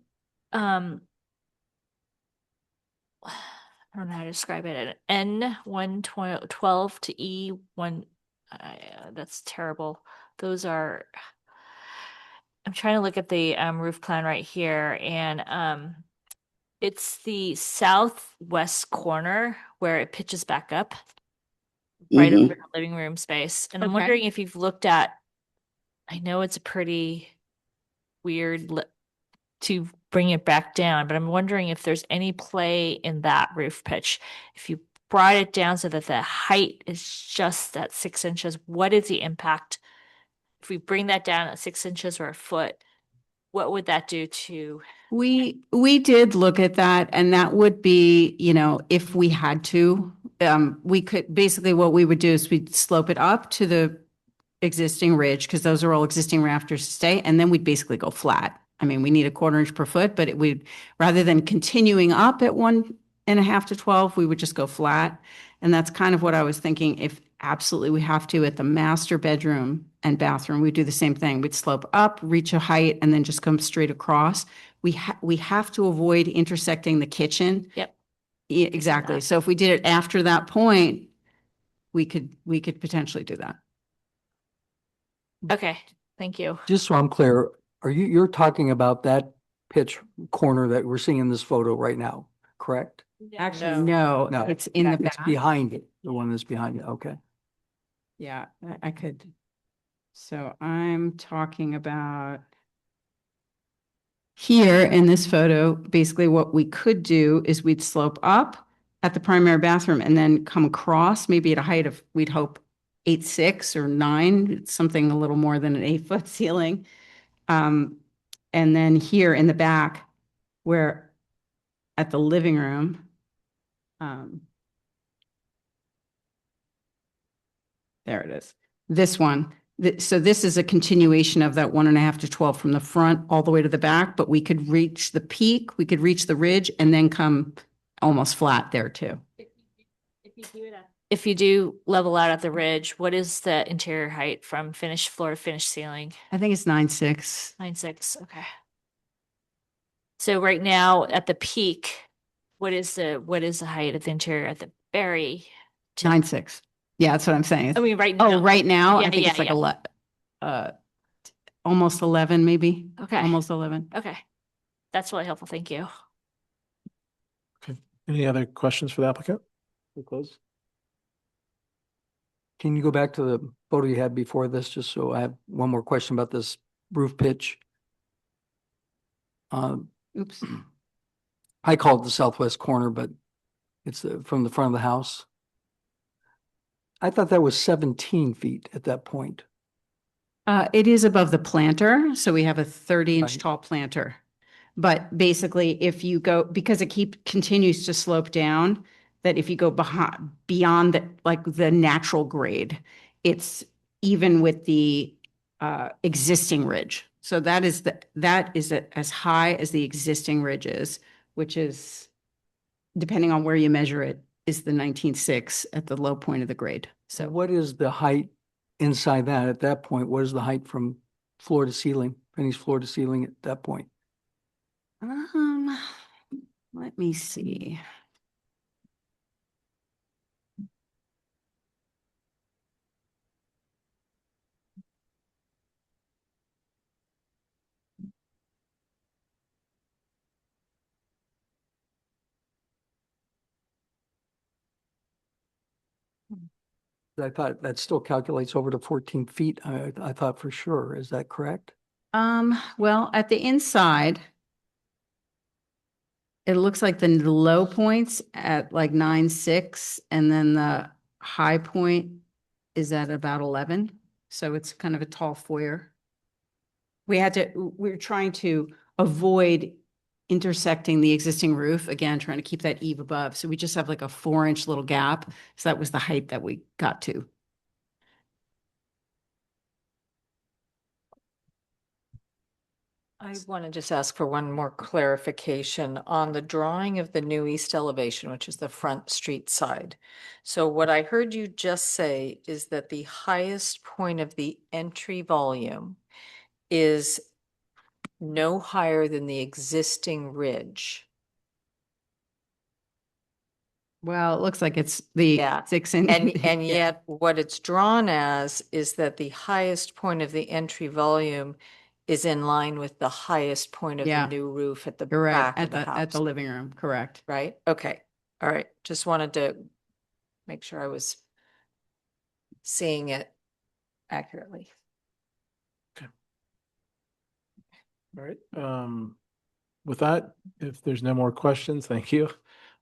Speaker 5: I don't know how to describe it. An N112 to E1, that's terrible. Those are, I'm trying to look at the roof plan right here, and It's the southwest corner where it pitches back up, right
Speaker 12: Mhm.
Speaker 5: over the living room space. And I'm
Speaker 9: Okay.
Speaker 5: wondering if you've looked at, I know it's a pretty weird to bring it back down, but I'm wondering if there's any play in that roof pitch. If you brought it down so that the height is just at 6 inches, what is the impact? If we bring that down at 6 inches or a foot, what would that do to?
Speaker 8: We did look at that, and that would be, you know, if we had to, we could, basically what we would do is we'd slope it up to the existing ridge, because those are all existing rafters to stay, and then we'd basically go flat. I mean, we need a 1/4 inch per foot, but it would, rather than continuing up at 1.5 to 12, we would just go flat. And that's kind of what I was thinking. If absolutely we have to, at the master bedroom and bathroom, we do the same thing. We'd slope up, reach a height, and then just come straight across. We have to avoid intersecting the kitchen.
Speaker 5: Yep.
Speaker 8: Yeah, exactly.
Speaker 5: that.
Speaker 8: So if we did it after that point, we could potentially do that.
Speaker 5: Okay, thank you.
Speaker 7: Just so I'm clear, you're talking about that pitch corner that we're seeing in this photo right now, correct?
Speaker 8: Actually, no,
Speaker 7: No.
Speaker 8: it's in the
Speaker 7: It's
Speaker 8: back.
Speaker 7: behind it, the one that's behind it, okay.
Speaker 8: Yeah, I could. So I'm talking about here in this photo, basically what we could do is we'd slope up at the primary bathroom and then come across, maybe at a height of, we'd hope 8.6 or 9, something a little more than an 8-foot ceiling. And then here in the back, where at the living room, there it is. This one. So this is a continuation of that 1.5 to 12 from the front all the way to the back, but we could reach the peak, we could reach the ridge and then come almost flat there too.
Speaker 5: If you do level out at the ridge, what is the interior height from finished floor to finished ceiling?
Speaker 8: I think it's 9.6.
Speaker 5: 9.6, okay. So right now at the peak, what is the height of the interior at the very?
Speaker 8: 9.6. Yeah, that's what I'm saying.
Speaker 5: I mean, right now.
Speaker 8: Oh, right now,
Speaker 5: Yeah,
Speaker 8: I think
Speaker 5: yeah,
Speaker 8: it's like
Speaker 5: yeah.
Speaker 8: almost 11, maybe.
Speaker 5: Okay.
Speaker 8: Almost 11.
Speaker 5: Okay. That's really helpful. Thank you.
Speaker 1: Any other questions for the applicant? We close.
Speaker 7: Can you go back to the photo you had before this, just so I have one more question about this roof pitch?
Speaker 8: Oops.
Speaker 7: I call it the southwest corner, but it's from the front of the house. I thought that was 17 feet at that point.
Speaker 8: It is above the planter, so we have a 30-inch
Speaker 7: Right.
Speaker 8: tall planter. But basically, if you go, because it continues to slope down, that if you go beyond the natural grade, it's even with the existing ridge. So that is as high as the existing ridge is, which is, depending on where you measure it, is the 19.6 at the low point of the grade.
Speaker 7: So what is the height inside that at that point? What is the height from floor to ceiling, Penny's floor to ceiling at that point?
Speaker 8: Let me see.
Speaker 7: I thought that still calculates over to 14 feet. I thought for sure. Is that correct?
Speaker 8: Well, at the inside, it looks like the low points at like 9.6, and then the high point is at about 11. So it's kind of a tall foyer. We're trying to avoid intersecting the existing roof, again, trying to keep that eve above. So we just have like a 4-inch little gap. So that was the height that we got to.
Speaker 3: I want to just ask for one more clarification on the drawing of the new east elevation, which is the front street side. So what I heard you just say is that the highest point of the entry volume is no higher than the existing ridge.
Speaker 8: Well, it looks like it's the
Speaker 3: Yeah.
Speaker 8: 6 inch.
Speaker 3: And yet what it's drawn as is that the highest point of the entry volume is in line with the highest point of
Speaker 8: Yeah.
Speaker 3: the new roof at the
Speaker 8: You're right,
Speaker 3: back
Speaker 8: at
Speaker 3: of the
Speaker 8: at the
Speaker 3: house,
Speaker 8: living room, correct.
Speaker 3: right? Okay, all right. Just wanted to make sure I was seeing it accurately.
Speaker 1: All right. With that, if there's no more questions, thank you.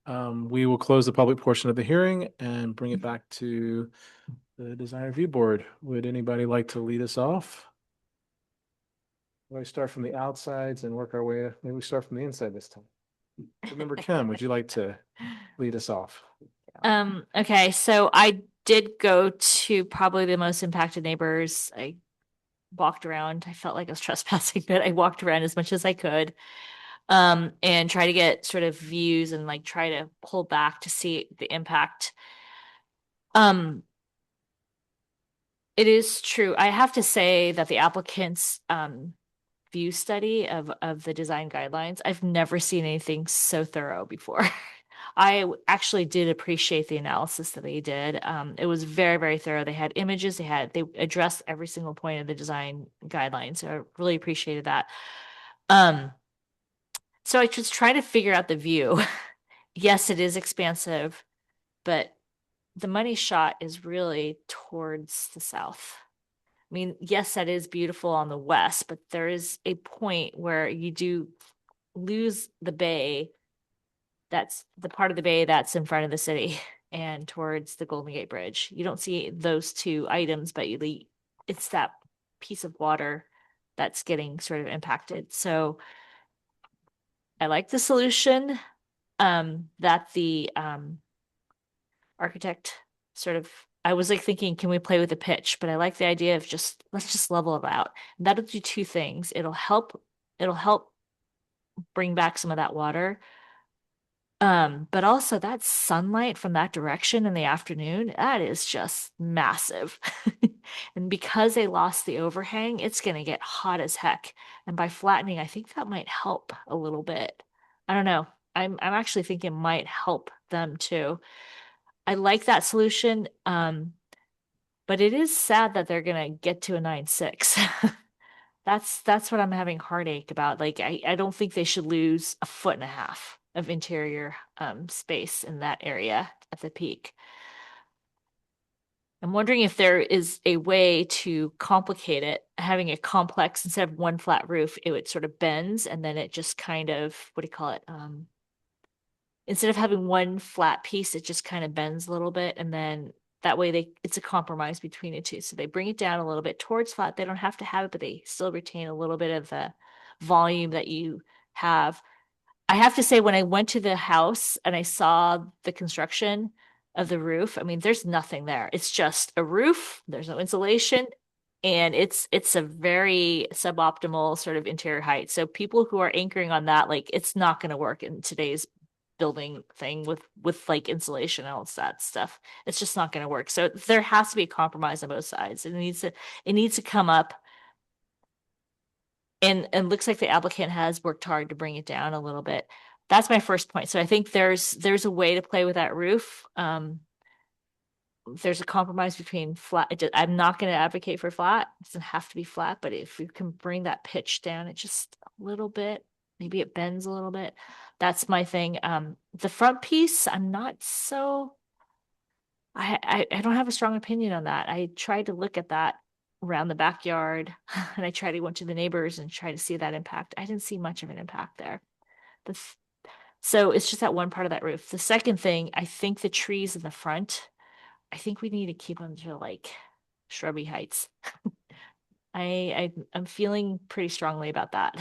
Speaker 1: We will close the public portion of the hearing and bring it back to the design review board. Would anybody like to lead us off? We start from the outsides and work our way. Maybe we start from the inside this time. Remember, Kim, would you like to lead us off?
Speaker 5: Okay, so I did go to probably the most impacted neighbors. I walked around. I felt like I was trespassing, but I walked around as much as I could. And try to get sort of views and like try to pull back to see the impact. It is true. I have to say that the applicant's view study of the design guidelines, I've never seen anything so thorough before. I actually did appreciate the analysis that they did. It was very, very thorough. They had images, they addressed every single point of the design guidelines. So I really appreciated that. So I just try to figure out the view. Yes, it is expansive, but the money shot is really towards the south. I mean, yes, that is beautiful on the west, but there is a point where you do lose the bay. That's the part of the bay that's in front of the city and towards the Golden Gate Bridge. You don't see those two items, but it's that piece of water that's getting sort of impacted. So I like the solution that the architect sort of, I was like thinking, can we play with the pitch? But I like the idea of let's just level it out. And that'll do two things. It'll help bring back some of that water. But also that sunlight from that direction in the afternoon, that is just massive. And because they lost the overhang, it's gonna get hot as heck. And by flattening, I think that might help a little bit. I don't know. I'm actually thinking it might help them too. I like that solution. But it is sad that they're gonna get to a 9.6. That's what I'm having heartache about. Like I don't think they should lose 1.5 feet of interior space in that area at the peak. I'm wondering if there is a way to complicate it, having a complex instead of one flat roof, it would sort of bends and then it just kind of, what do you call it? Instead of having one flat piece, it just kind of bends a little bit and then that way it's a compromise between the two. So they bring it down a little bit towards flat. They don't have to have it, but they still retain a little bit of the volume that you have. I have to say, when I went to the house and I saw the construction of the roof, I mean, there's nothing there. It's just a roof. There's no insulation. And it's a very suboptimal sort of interior height. So people who are anchoring on that, like it's not going to work in today's building thing with like insulation and all that stuff. It's just not going to work. So there has to be a compromise on both sides. It needs to come up. And looks like the applicant has worked hard to bring it down a little bit. That's my first point. So I think there's a way to play with that roof. There's a compromise between flat. I'm not going to advocate for flat. It doesn't have to be flat, but if you can bring that pitch down, it just a little bit, maybe it bends a little bit. That's my thing. The front piece, I'm not so, I don't have a strong opinion on that. I tried to look at that around the backyard and I tried to go to the neighbors and try to see that impact. I didn't see much of an impact there. So it's just that one part of that roof. The second thing, I think the trees in the front, I think we need to keep them to like shrubby heights. I'm feeling pretty strongly about that.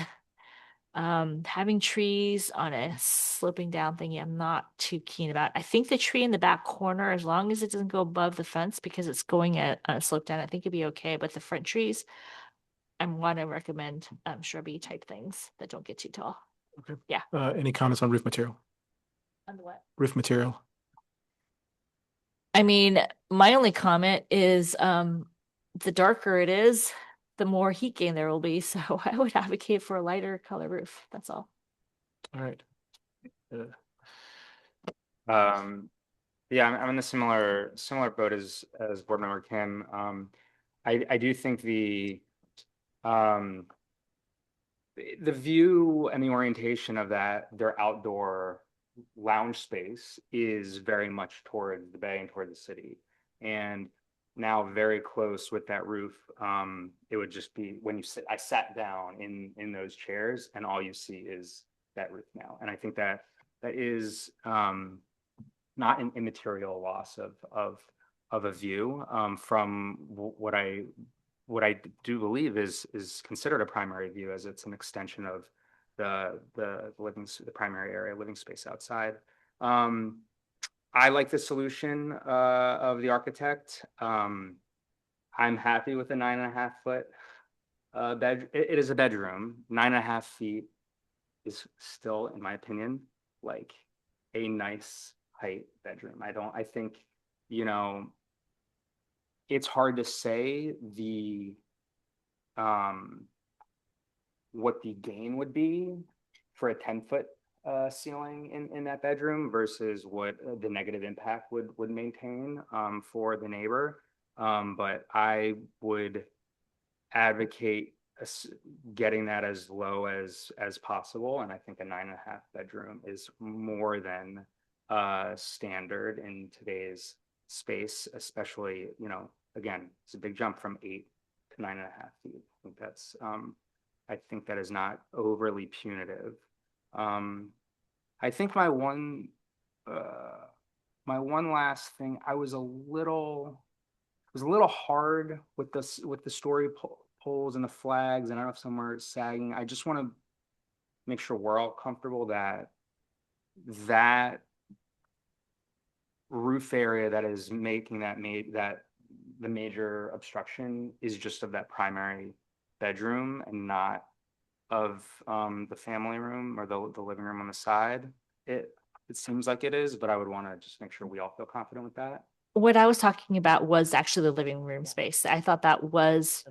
Speaker 5: Having trees on a sloping down thingy, I'm not too keen about. I think the tree in the back corner, as long as it doesn't go above the fence because it's going on a slope down, I think it'd be okay. But the front trees, I want to recommend shrubby type things that don't get too tall.
Speaker 1: Okay.
Speaker 5: Yeah.
Speaker 1: Any comments on roof material?
Speaker 5: On the what?
Speaker 1: Roof material.
Speaker 5: I mean, my only comment is the darker it is, the more heat gain there will be. So I would advocate for a lighter color roof. That's all.
Speaker 1: All right.
Speaker 6: Yeah, I'm in a similar boat as board member Kim. I do think the the view and the orientation of their outdoor lounge space is very much toward the bay and toward the city. And now very close with that roof, it would just be when I sat down in those chairs and all you see is that roof now. And I think that is not an immaterial loss of a view what I do believe is considered a primary view, as it's an extension of the primary area living space outside. I like the solution of the architect. I'm happy with the 9.5 foot bed. It is a bedroom. 9.5 feet is still, in my opinion, like a nice height bedroom. I think, you know, it's hard to say what the gain would be for a 10-foot ceiling in that bedroom versus what the negative impact would maintain for the neighbor. But I would advocate getting that as low as possible. And I think a 9.5 bedroom is more than standard in today's space, especially, you know, again, it's a big jump from 8 to 9.5 feet. I think that is not overly punitive. I think my one last thing, I was a little hard with the story poles and the flags, and I don't know if some are sagging. I just want to make sure we're all comfortable that roof area that is making that the major obstruction is just of that primary bedroom and not of the family room or the living room on the side. It seems like it is, but I would want to just make sure we all feel confident with that.
Speaker 5: What I was talking about was actually the living room space. I thought that was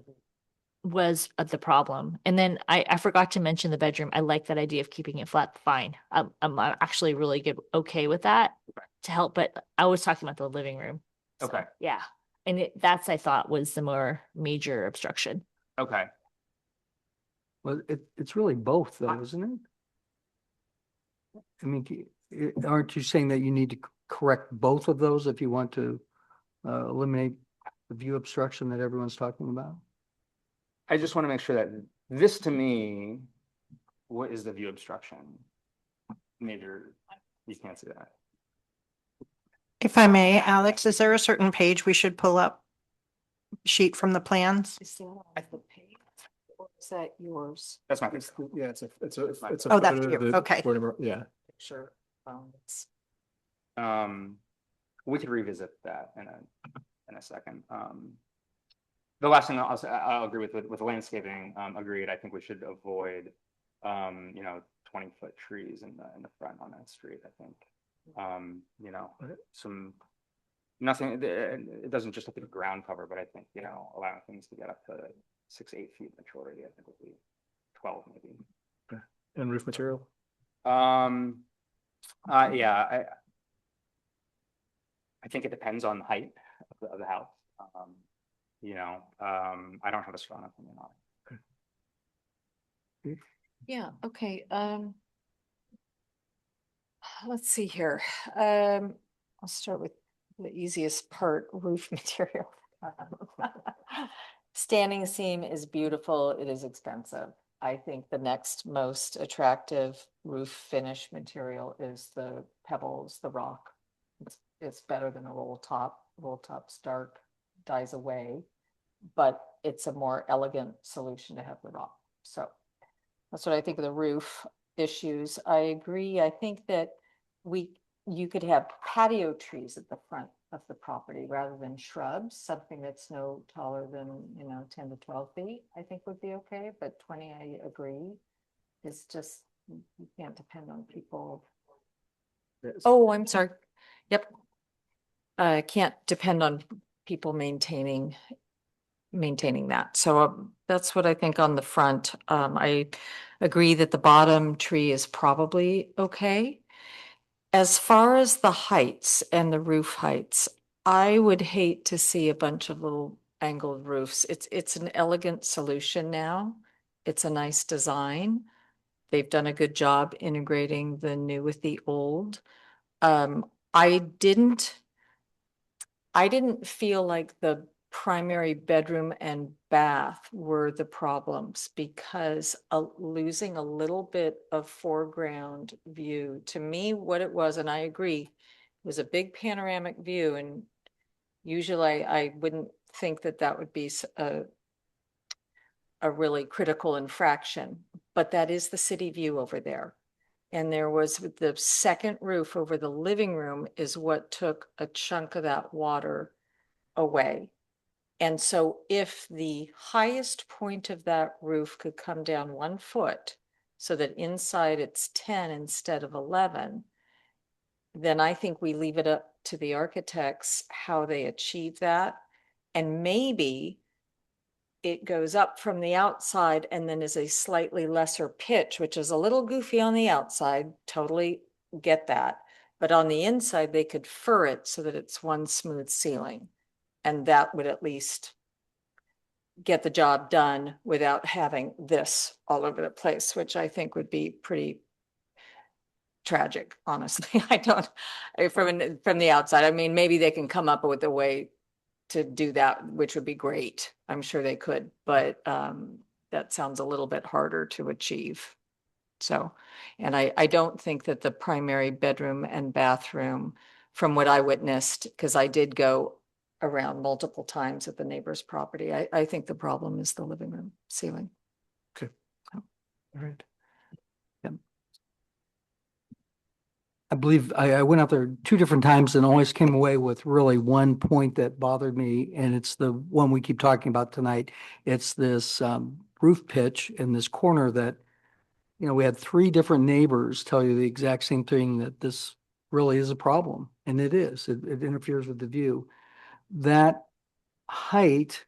Speaker 5: the problem. And then I forgot to mention the bedroom. I like that idea of keeping it flat. Fine. I'm actually really okay with that to help, but I was talking about the living room. So,
Speaker 6: Okay.
Speaker 5: yeah. And that's, I thought, was the more major obstruction.
Speaker 6: Okay.
Speaker 7: Well, it's really both though, isn't it? I mean, aren't you saying that you need to correct both of those if you want to eliminate the view obstruction that everyone's talking about?
Speaker 6: I just want to make sure that this, to me, what is the view obstruction? Major, you can't see that.
Speaker 4: If I may, Alex, is there a certain page we should pull up? Sheet from the plans?
Speaker 3: Is that on the page? Or is that yours?
Speaker 6: That's my
Speaker 1: Yeah, it's a
Speaker 4: Oh, that's
Speaker 1: photo
Speaker 4: you.
Speaker 1: of the
Speaker 4: Okay.
Speaker 1: board member. Yeah.
Speaker 3: Picture.
Speaker 6: We could revisit that in a second. The last thing I'll agree with the landscaping, agreed. I think we should avoid 20-foot trees in the front on that street. I think nothing, it doesn't just have to be ground cover, but I think allowing things to get up to 6-8 feet maturity, I think would be 12 maybe.
Speaker 1: Okay. And roof material?
Speaker 6: Yeah, I think it depends on the height of the house. I don't have a strong opinion on it.
Speaker 3: Yeah, okay. Let's see here. I'll start with the easiest part, roof material. Standing seam is beautiful. It is expensive. I think the next most attractive roof finish material is the pebbles, the rock. It's better than a roll top. Roll top's dark, dies away, but it's a more elegant solution to have the rock. So that's what I think of the roof issues. I agree. I think that you could have patio trees at the front of the property rather than shrubs. Something that's no taller than 10 to 12 feet, I think would be okay. But 20, I agree. It's just you can't depend on people. Oh, I'm sorry. Yep. Can't depend on people maintaining that. So that's what I think on the front. I agree that the bottom tree is probably okay. As far as the heights and the roof heights, I would hate to see a bunch of little angled roofs. It's an elegant solution now. It's a nice design. They've done a good job integrating the new with the old. I didn't feel like the primary bedroom and bath were the problems because losing a little bit of foreground view, to me, what it was, and I agree, was a big panoramic view, and usually I wouldn't think that that would be a really critical infraction, but that is the city view over there. And there was the second roof over the living room is what took a chunk of that water away. And so if the highest point of that roof could come down 1 foot so that inside it's 10 instead of 11, then I think we leave it up to the architects how they achieve that. And maybe it goes up from the outside and then is a slightly lesser pitch, which is a little goofy on the outside. Totally get that. But on the inside, they could fur it so that it's one smooth ceiling. And that would at least get the job done without having this all over the place, which I think would be pretty tragic, honestly. I don't, from the outside, I mean, maybe they can come up with a way to do that, which would be great. I'm sure they could, but that sounds a little bit harder to achieve. So, and I don't think that the primary bedroom and bathroom, from what I witnessed, because I did go around multiple times at the neighbor's property, I think the problem is the living room ceiling.
Speaker 1: Okay.
Speaker 3: Oh.
Speaker 1: All right.
Speaker 7: I believe I went out there 2 different times and always came away with really one point that bothered me, and it's the one we keep talking about tonight. It's this roof pitch in this corner that, you know, we had 3 different neighbors tell you the exact same thing, that this really is a problem, and it is. It interferes with the view. That height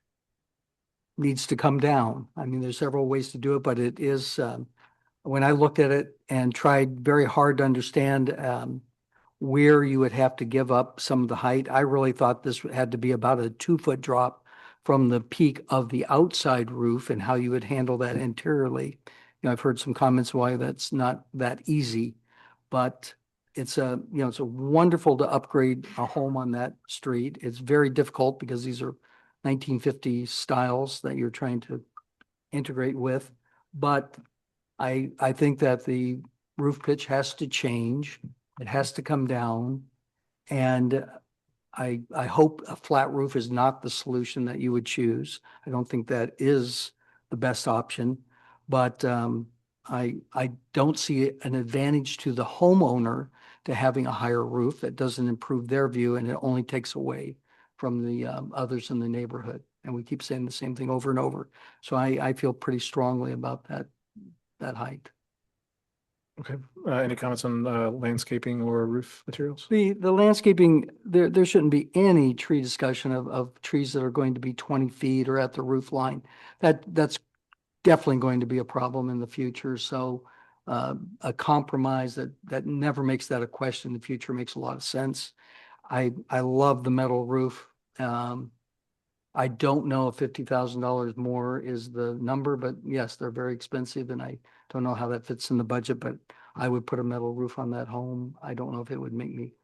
Speaker 7: needs to come down. I mean, there's several ways to do it, but it is, when I looked at it and tried very hard to understand where you would have to give up some of the height, I really thought this had to be about a 2-foot drop from the peak of the outside roof and how you would handle that interiorly. You know, I've heard some comments why that's not that easy, but it's it's a wonderful to upgrade a home on that street. It's very difficult because these are 1950 styles that you're trying to integrate with, but I think that the roof pitch has to change. It has to come down. And I hope a flat roof is not the solution that you would choose. I don't think that is the best option, but I don't see an advantage to the homeowner to having a higher roof. That doesn't improve their view, and it only takes away from the others in the neighborhood. And we keep saying the same thing over and over. So I feel pretty strongly about that height.
Speaker 1: Okay. Any comments on landscaping or roof materials?
Speaker 7: The landscaping, there shouldn't be any tree discussion of trees that are going to be 20 feet or at the roof line. That's definitely going to be a problem in the future. So a compromise that never makes that a question in the future makes a lot of sense. I love the metal roof. I don't know if $50,000 more is the number, but yes, they're very expensive, and I don't know how that fits in the budget, but I would put a metal roof on that home. I don't know if it would make me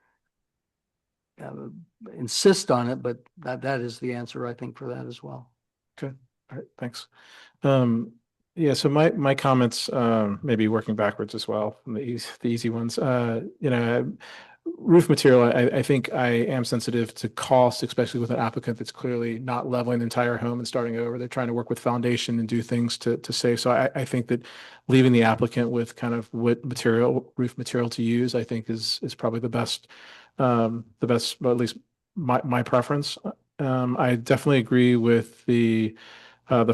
Speaker 7: insist on it, but that is the answer, I think, for that as well.
Speaker 1: Okay. All right. Thanks. Yeah, so my comments, maybe working backwards as well from the easy ones. Roof material, I think I am sensitive to cost, especially with an applicant that's clearly not leveling the entire home and starting over. They're trying to work with foundation and do things to save. So I think that leaving the applicant with kind of what roof material to use, I think is probably the best, well, at least my preference. I definitely agree with the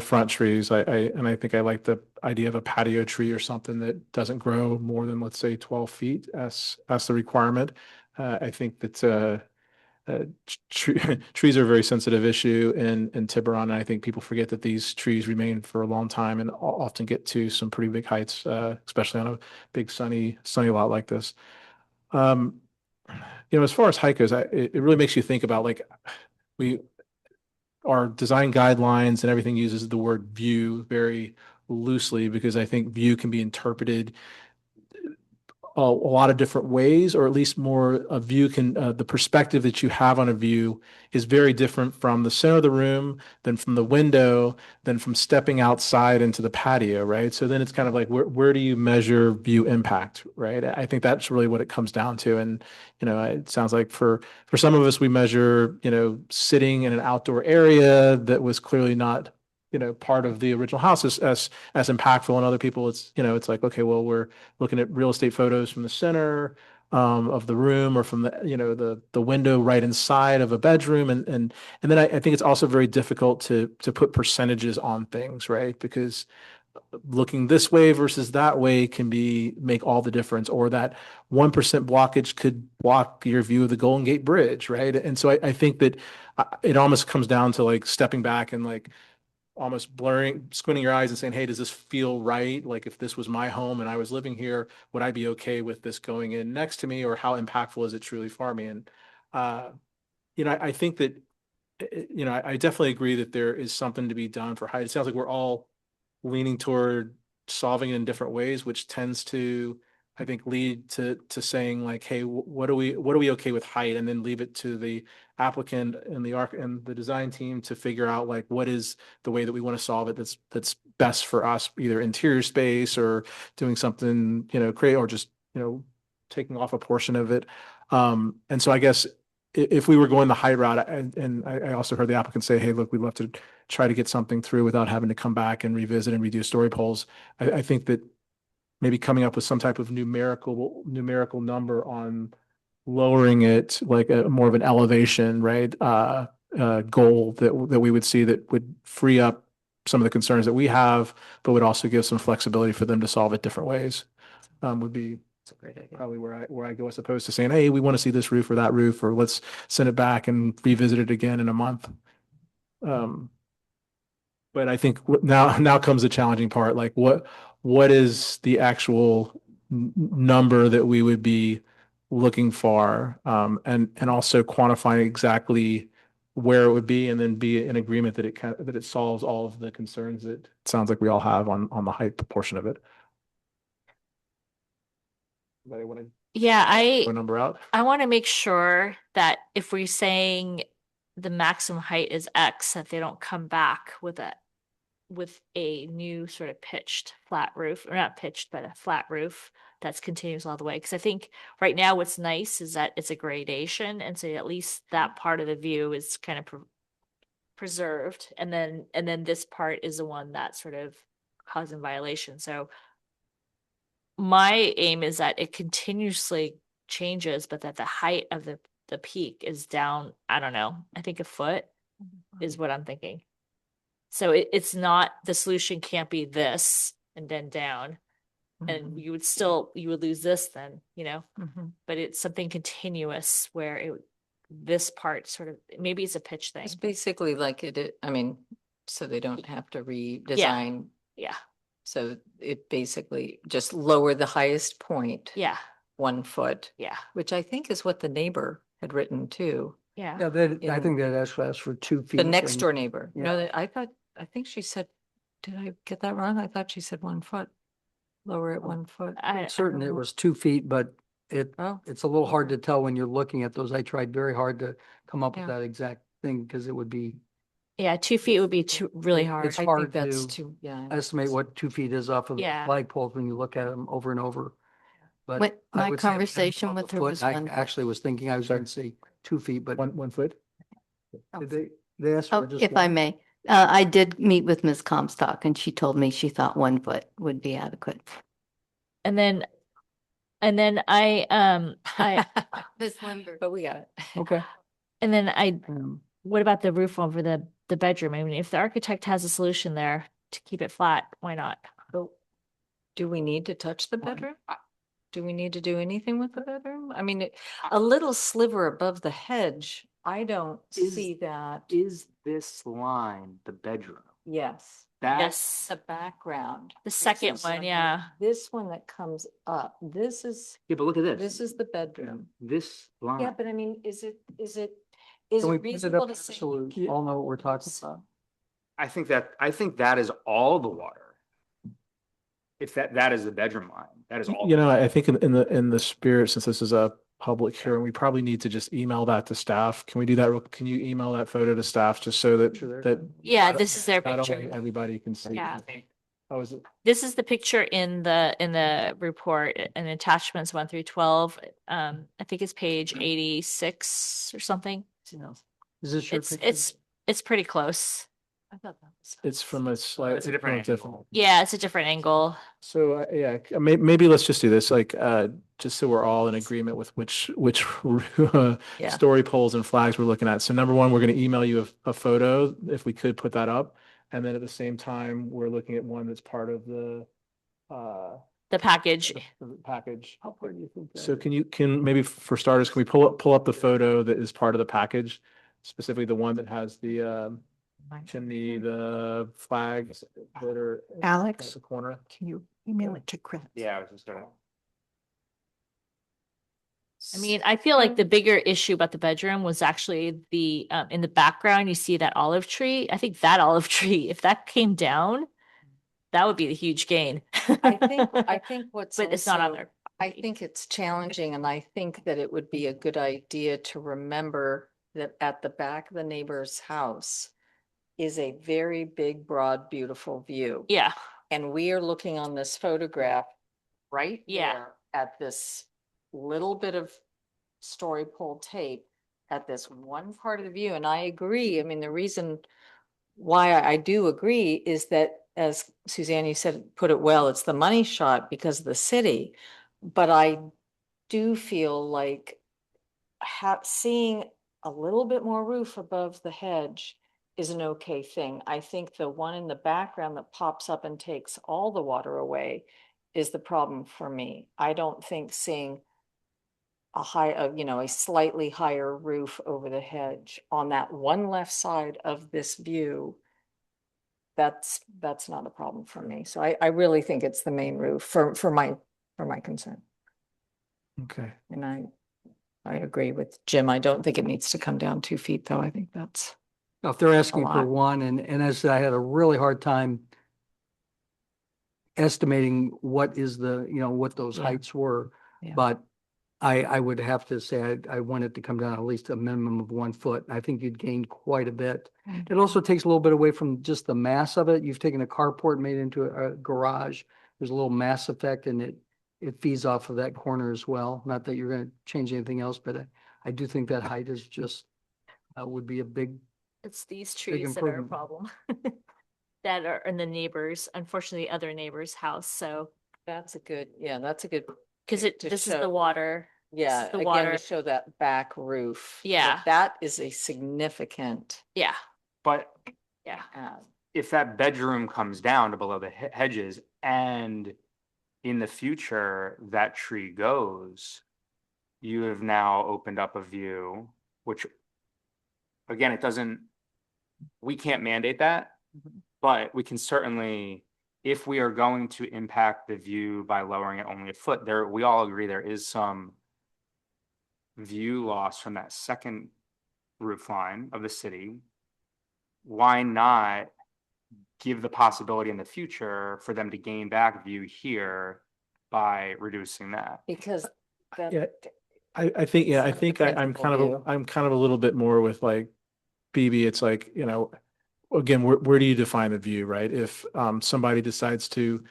Speaker 1: front trees. I think I like the idea of a patio tree or something that doesn't grow more than, let's say, 12 feet as the requirement. I think that trees are a very sensitive issue in Tiburon. And I think people forget that these trees remain for a long time and often get to some pretty big heights, especially on a big sunny lot like this. As far as height goes, it really makes you think about, like, our design guidelines and everything uses the word view very loosely because I think view can be interpreted a lot of different ways, or at least more a view can, the perspective that you have on a view is very different from the center of the room, than from the window, than from stepping outside into the patio, right? So then it's kind of like, where do you measure view impact, right? I think that's really what it comes down to. And, you know, it sounds like for some of us, we measure, you know, sitting in an outdoor area that was clearly not, you know, part of the original house as impactful. And other people, it's, you know, it's like, okay, well, we're looking at real estate photos from the center of the room, or from the, you know, the window right inside of a bedroom. And then I think it's also very difficult to put percentages on things, right? Because looking this way versus that way can make all the difference, or that 1% blockage could block your view of the Golden Gate Bridge, right? And so I think that it almost comes down to like stepping back and like almost squinting your eyes and saying, hey, does this feel right? Like if this was my home and I was living here, would I be okay with this going in next to me, or how impactful is it truly for me? And, you know, I think that, you know, I definitely agree that there is something to be done for height. It sounds like we're all leaning toward solving it in different ways, which tends to, I think, lead to saying like, hey, what are we okay with height, and then leave it to the applicant and the design team to figure out like what is the way that we want to solve it that's best for us, either interior space or doing something, you know, create, or just, you know, taking off a portion of it. And so I guess if we were going the height route, and I also heard the applicant say, hey, look, we'd love to try to get something through without having to come back and revisit and redo story polls. I think that maybe coming up with some type of numerical number on lowering it, like more of an elevation, right? Goal that we would see that would free up some of the concerns that we have, but would also give some flexibility for them to solve it different ways. Would be probably where I go, as opposed to saying, hey, we want to see this roof or that roof, or let's send it back and revisit it again in a month. But I think now comes the challenging part. Like what is the actual number that we would be looking for, and also quantifying exactly where it would be, and then be in agreement that it solves all of the concerns that it sounds like we all have on the height portion of it. Anybody want to
Speaker 5: Yeah,
Speaker 1: throw a number out?
Speaker 5: I want to make sure that if we're saying the maximum height is X, that they don't come back with a new sort of pitched flat roof, or not pitched, but a flat roof that's continuous all the way. Because I think right now what's nice is that it's a gradation, and so at least that part of the view is kind of preserved, and then this part is the one that's sort of causing violation. So my aim is that it continuously changes, but that the height of the peak is down, I don't know, I think a foot is what I'm thinking. So it's not, the solution can't be this and then down. And you would lose this then, you know, but it's something continuous where this part sort of, maybe it's a pitch thing.
Speaker 3: It's basically like I mean, so they don't have to redesign.
Speaker 5: Yeah.
Speaker 3: So it basically just lower the highest point.
Speaker 5: Yeah.
Speaker 3: 1 foot.
Speaker 5: Yeah.
Speaker 3: Which I think is what the neighbor had written too.
Speaker 5: Yeah.
Speaker 7: Yeah, I think that actually asked for 2 feet.
Speaker 3: The next door neighbor.
Speaker 7: Yeah.
Speaker 3: No, I think she said, did I get that wrong? I thought she said 1 foot. Lower it 1 foot.
Speaker 5: I
Speaker 7: Certain
Speaker 5: don't
Speaker 7: it
Speaker 5: know.
Speaker 7: was 2 feet, but
Speaker 3: Oh.
Speaker 7: it's a little hard to tell when you're looking at those. I tried very hard to come up with
Speaker 3: Yeah.
Speaker 7: that exact thing, because it would be,
Speaker 5: Yeah, 2 feet would be really hard.
Speaker 7: it's
Speaker 3: I
Speaker 7: hard
Speaker 3: think that's
Speaker 7: to
Speaker 3: too, yeah.
Speaker 7: estimate what 2 feet is off of the
Speaker 5: Yeah.
Speaker 7: flagpoles when you look at them over and over. But
Speaker 11: What-
Speaker 7: I
Speaker 11: my
Speaker 7: would say a
Speaker 11: conversation
Speaker 7: minimum of
Speaker 11: with
Speaker 7: a
Speaker 11: her
Speaker 7: foot.
Speaker 11: was
Speaker 7: I
Speaker 11: 1 foot.
Speaker 7: actually was thinking I was going to say 2 feet, but
Speaker 1: 1 foot?
Speaker 7: did they ask for
Speaker 11: Oh,
Speaker 7: just
Speaker 11: if I
Speaker 7: one?
Speaker 11: may, I did meet with Ms. Comstock and she told me she thought 1 foot would be adequate.
Speaker 5: And then I
Speaker 11: Ms. Lindbergh.
Speaker 3: But we got it.
Speaker 7: Okay.
Speaker 5: and then I
Speaker 7: Um,
Speaker 5: what about the roof over the bedroom? I mean, if the architect has a solution there to keep it flat, why not?
Speaker 3: But do we need to touch the bedroom? Do we need to do anything with the bedroom? I mean, a little sliver above the hedge, I don't see that.
Speaker 6: Is this line the bedroom?
Speaker 3: Yes.
Speaker 6: That's
Speaker 5: Yes.
Speaker 3: The background.
Speaker 5: The second
Speaker 3: This is
Speaker 5: one, yeah.
Speaker 3: This one that comes up, this is
Speaker 6: yeah, but look at this.
Speaker 3: this is the bedroom.
Speaker 6: This line.
Speaker 3: Yeah, but I mean, is it
Speaker 7: Can we put it
Speaker 3: reasonable
Speaker 7: up
Speaker 3: to say?
Speaker 7: so we all know what we're talking about?
Speaker 6: I think that is all the water. It's that is the bedroom line. That is all.
Speaker 1: You know, I think in the spirit, since this is a public hearing, we probably need to just email that to staff. Can we do that? Can you email that photo to staff just so that
Speaker 5: Yeah,
Speaker 1: not-
Speaker 5: this is their
Speaker 1: not only
Speaker 5: picture.
Speaker 1: everybody can see?
Speaker 5: Yeah.
Speaker 1: Oh, is it?
Speaker 5: This is the picture in the report and attachments 1 through 12. I think it's page 86 or something.
Speaker 7: Is this your picture?
Speaker 5: It's pretty close.
Speaker 3: I thought that was.
Speaker 1: It's from a slight.
Speaker 6: It's a different angle.
Speaker 5: Yeah, it's a different angle.
Speaker 1: So, yeah, maybe let's just do this, like, just so we're all in agreement with which
Speaker 3: Yeah.
Speaker 1: story poles and flags we're looking at. So number one, we're going to email you a photo, if we could put that up. And then at the same time, we're looking at one that's part of the
Speaker 5: package.
Speaker 1: the package.
Speaker 7: How far do you think that
Speaker 1: So
Speaker 7: is?
Speaker 1: can maybe for starters, can we pull up the photo that is part of the package? Specifically the one that has the chimney, the flags that are at
Speaker 4: Alex?
Speaker 1: the corner.
Speaker 4: Can you email it to Chris?
Speaker 6: Yeah, I was just gonna.
Speaker 5: I mean, I feel like the bigger issue about the bedroom was actually the in the background, you see that olive tree. I think that olive tree, if that came down, that would be the huge gain.
Speaker 3: I think what's.
Speaker 5: But it's not on
Speaker 3: also-
Speaker 5: there.
Speaker 3: I think it's challenging, and I think that it would be a good idea to remember that at the back of the neighbor's house is a very big, broad, beautiful view.
Speaker 5: Yeah,
Speaker 3: And we are looking on this photograph right
Speaker 5: Yeah.
Speaker 3: there at this little bit of story pole tape at this one part of the view. And I agree. I mean, the reason why I do agree is that, as Suzanne, you said, put it well, it's the money shot because of the city. But I do feel like seeing a little bit more roof above the hedge is an okay thing. I think the one in the background that pops up and takes all the water away is the problem for me. I don't think seeing a slightly higher roof over the hedge on that one left side of this view, that's not a problem for me. So I really think it's the main roof for my concern.
Speaker 1: Okay.
Speaker 3: And I agree with Jim. I don't think it needs to come down 2 feet, though. I think that's.
Speaker 7: Now, if they're asking for
Speaker 3: lot.
Speaker 7: one, and as I had a really hard time estimating what is what those
Speaker 3: Yeah.
Speaker 7: heights were.
Speaker 3: Yeah.
Speaker 7: But I would have to say I want it to come down at least a minimum of 1 foot. I think you'd gain quite a bit.
Speaker 3: Mm.
Speaker 7: It also takes a little bit away from just the mass of it. You've taken a carport, made it into a garage. There's a little mass effect, and it feeds off of that corner as well. Not that you're going to change anything else, but I do think that height is just would be a big.
Speaker 5: it's these trees that are a
Speaker 7: improvement.
Speaker 5: problem. That are in the neighbors, unfortunately, other neighbor's house. So,
Speaker 3: That's a good.
Speaker 5: because
Speaker 3: To
Speaker 5: this is
Speaker 3: show-
Speaker 5: the water.
Speaker 3: Yeah,
Speaker 5: the
Speaker 3: again,
Speaker 5: water.
Speaker 3: to show that back roof.
Speaker 5: Yeah.
Speaker 3: That is a significant
Speaker 5: Yeah,
Speaker 6: But
Speaker 5: yeah.
Speaker 3: add.
Speaker 6: if that bedroom comes down to below the hedges and in the future that tree goes, you have now opened up a view, which again, we can't mandate that,
Speaker 3: Mhm.
Speaker 6: but we can certainly, if we are going to impact the view by lowering it only a foot, we all agree there is some view loss from that second roof line of the city. Why not give the possibility in the future for them to gain back view here by reducing that?
Speaker 3: Because that.
Speaker 1: Yeah, I think, yeah, I
Speaker 3: It's
Speaker 1: think
Speaker 3: the
Speaker 1: I'm
Speaker 3: principal
Speaker 1: kind of,
Speaker 3: view.
Speaker 1: I'm kind of a little bit more with like BB, it's like, again, where do you define the view, right? If somebody decides to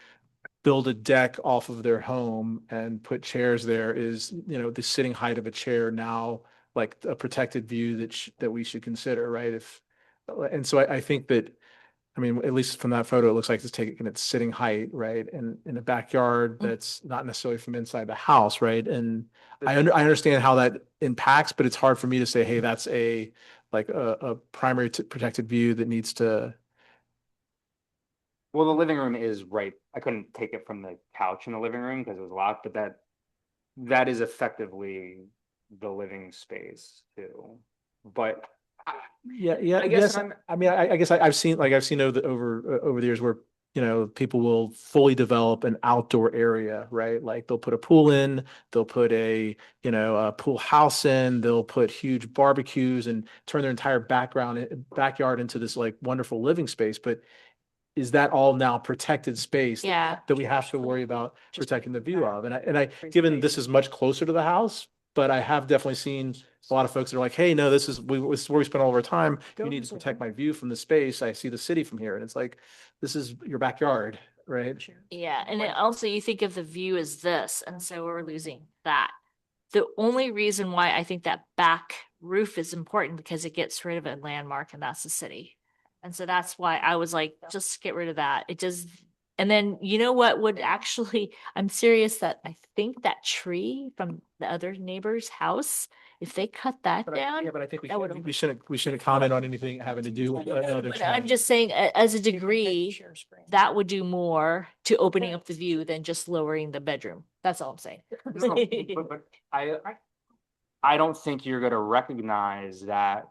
Speaker 1: build a deck off of their home and put chairs there, is, the sitting height of a chair now like a protected view that we should consider, right? And so I think that, I mean, at least from that photo, it looks like it's taken its sitting height, right? And in a backyard that's not necessarily from inside the house, right? And I understand how that impacts, but it's hard for me to say, hey, that's a primary protected view that needs to.
Speaker 6: Well, the living room is right. I couldn't take it from the couch in the living room because it was locked, but that is effectively the living space too. But
Speaker 1: Yeah,
Speaker 6: I guess
Speaker 1: yes.
Speaker 6: I'm-
Speaker 1: I mean, I guess I've seen over the years where, people will fully develop an outdoor area, right? Like they'll put a pool in, they'll put a pool house in, they'll put huge barbecues and turn their entire backyard into this like wonderful living space. But is that all now protected space?
Speaker 5: Yeah.
Speaker 1: That we have to worry about protecting the view of? And I, given this is much closer to the house, but I have definitely seen a lot of folks that are like, hey, no, this is where we spend all of our time. You need to protect my view from the space. I see the city from here. And it's like, this is your backyard, right?
Speaker 5: Yeah, and then also you think of the view as this, and so we're losing that. The only reason why I think that back roof is important because it gets rid of a landmark, and that's the city. And so that's why I was like, just get rid of that. It just, and then you know what would actually, I'm serious that I think that tree from the other neighbor's house, if they cut that down.
Speaker 1: Yeah, but I think
Speaker 5: that would-
Speaker 1: we shouldn't comment on anything having to do with another.
Speaker 5: But I'm just saying, as a degree, that would do more to opening up the view than just lowering the bedroom. That's all I'm saying.
Speaker 6: No, but I don't think you're gonna recognize that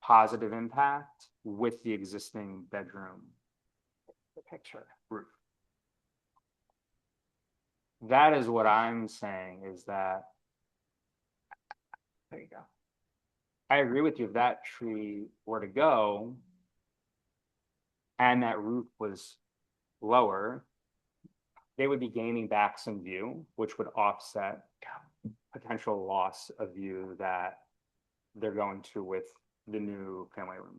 Speaker 6: positive impact with the existing bedroom. The picture. Roof. That is what I'm saying is that. There you go. I agree with you. If that tree were to go and that roof was lower, they would be gaining back some view, which would offset potential loss of view that they're going to with the new family room.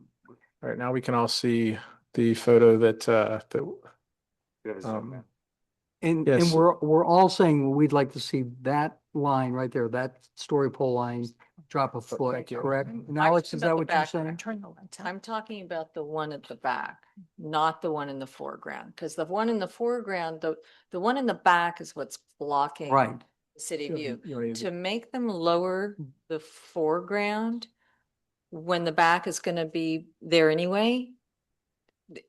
Speaker 1: All right, now we can all see the photo that,
Speaker 6: You have a zoom in.
Speaker 7: And
Speaker 1: Yes.
Speaker 7: we're all saying we'd like to see that line right there, that story pole line drop a foot,
Speaker 1: Thank you.
Speaker 7: correct? And Alex, is that what you're saying?
Speaker 4: Turn the lights on.
Speaker 3: I'm talking about the one at the back, not the one in the foreground, because the one in the foreground, the one in the back is what's blocking
Speaker 7: Right.
Speaker 3: the city view.
Speaker 1: You don't need
Speaker 3: To make them lower the foreground when the back is gonna be there anyway,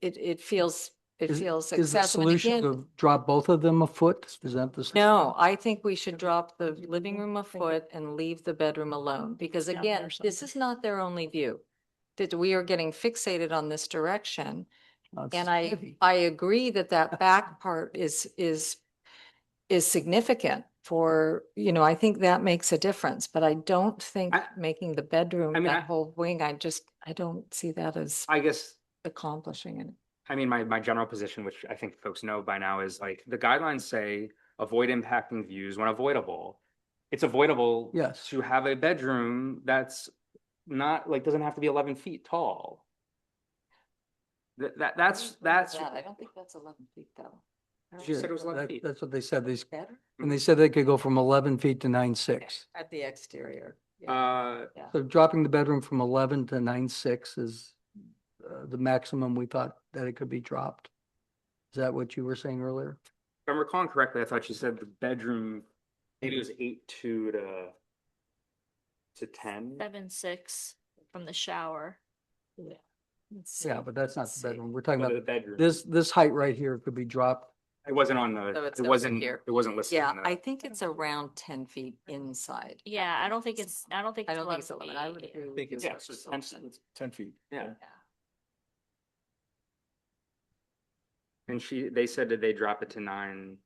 Speaker 3: it feels
Speaker 7: Is the
Speaker 3: excessive. And
Speaker 7: solution
Speaker 3: again,
Speaker 7: to drop both of them a foot? Is that the?
Speaker 3: no, I think we should drop the living room a foot and leave the bedroom alone, because
Speaker 4: Down
Speaker 3: again,
Speaker 4: there
Speaker 3: this is not their only view. That we are getting fixated on this direction.
Speaker 7: It's
Speaker 3: And I
Speaker 7: heavy.
Speaker 3: agree that that back part is significant for, I think that makes a difference, but I don't think making the bedroom,
Speaker 6: I mean,
Speaker 3: that whole wing, I don't see that as
Speaker 6: I guess,
Speaker 3: accomplishing it.
Speaker 6: I mean, my general position, which I think folks know by now, is like the guidelines say avoid impacting views when avoidable. It's avoidable
Speaker 7: Yes.
Speaker 6: to have a bedroom that's not like doesn't have to be 11 feet tall. That's
Speaker 3: I don't think that's 11 feet though.
Speaker 6: She said it was 11 feet.
Speaker 7: That's what they said.
Speaker 3: Better
Speaker 7: And they said they could go from 11 feet to 9.6.
Speaker 3: at the exterior. Yeah.
Speaker 7: So dropping the bedroom from 11 to 9.6 is the maximum we thought that it could be dropped. Is that what you were saying earlier?
Speaker 6: If I'm recalling correctly, I thought you said the bedroom, maybe it was 8.2 to 10.
Speaker 5: 7.6 from the shower.
Speaker 7: Yeah, but that's not the bedroom. We're talking
Speaker 6: Go to
Speaker 7: about
Speaker 6: the bedroom.
Speaker 7: this height right here could be dropped.
Speaker 6: It wasn't on
Speaker 3: So
Speaker 6: the,
Speaker 3: it's
Speaker 6: it
Speaker 3: over
Speaker 6: wasn't,
Speaker 3: here.
Speaker 6: it wasn't listed.
Speaker 3: Yeah,
Speaker 6: on the-
Speaker 3: I think it's around 10 feet inside.
Speaker 5: Yeah, I don't think it's 11
Speaker 3: it's 11. I would
Speaker 5: feet.
Speaker 3: agree
Speaker 1: I
Speaker 3: with
Speaker 1: think
Speaker 3: you.
Speaker 1: it's,
Speaker 6: Yeah, so it's 10
Speaker 1: it's 10 feet.
Speaker 6: Yeah. And they said that they drop it to 9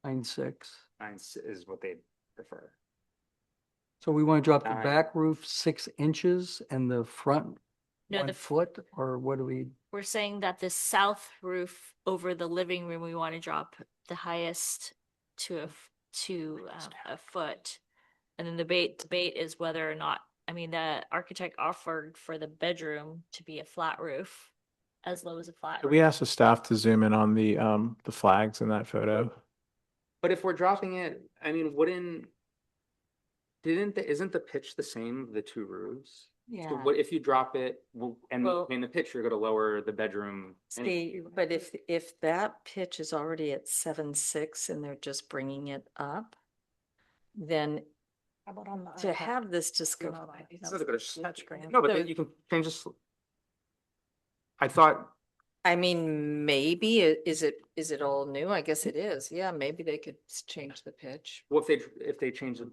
Speaker 7: 9.6.
Speaker 6: is what they prefer.
Speaker 7: So we want to drop the
Speaker 6: Nine.
Speaker 7: back roof 6 inches and the front
Speaker 5: No,
Speaker 7: 1
Speaker 5: the
Speaker 7: foot, or what do we?
Speaker 5: We're saying that the south roof over the living room, we want to drop the highest to a foot. And then the debate is whether or not, I mean, the architect offered for the bedroom to be a flat roof, as low as a flat.
Speaker 1: Could we ask the staff to zoom in on the flags in that photo?
Speaker 6: But if we're dropping it, I mean, isn't the pitch the same of the two roofs? So
Speaker 3: Yeah.
Speaker 6: what if you drop it and
Speaker 3: Well-
Speaker 6: in the pitch, you're gonna lower the bedroom?
Speaker 3: See, but if that pitch is already at 7.6 and they're just bringing it up, then
Speaker 4: How about on the
Speaker 3: to
Speaker 4: iPad?
Speaker 3: have this just go.
Speaker 6: It's not gonna-
Speaker 4: Touchscreen.
Speaker 6: No, but
Speaker 3: So-
Speaker 6: then you can change this. I thought,
Speaker 3: I mean, maybe, is it all new? I guess it is. Yeah, maybe they could change the pitch.
Speaker 6: well, if they change it,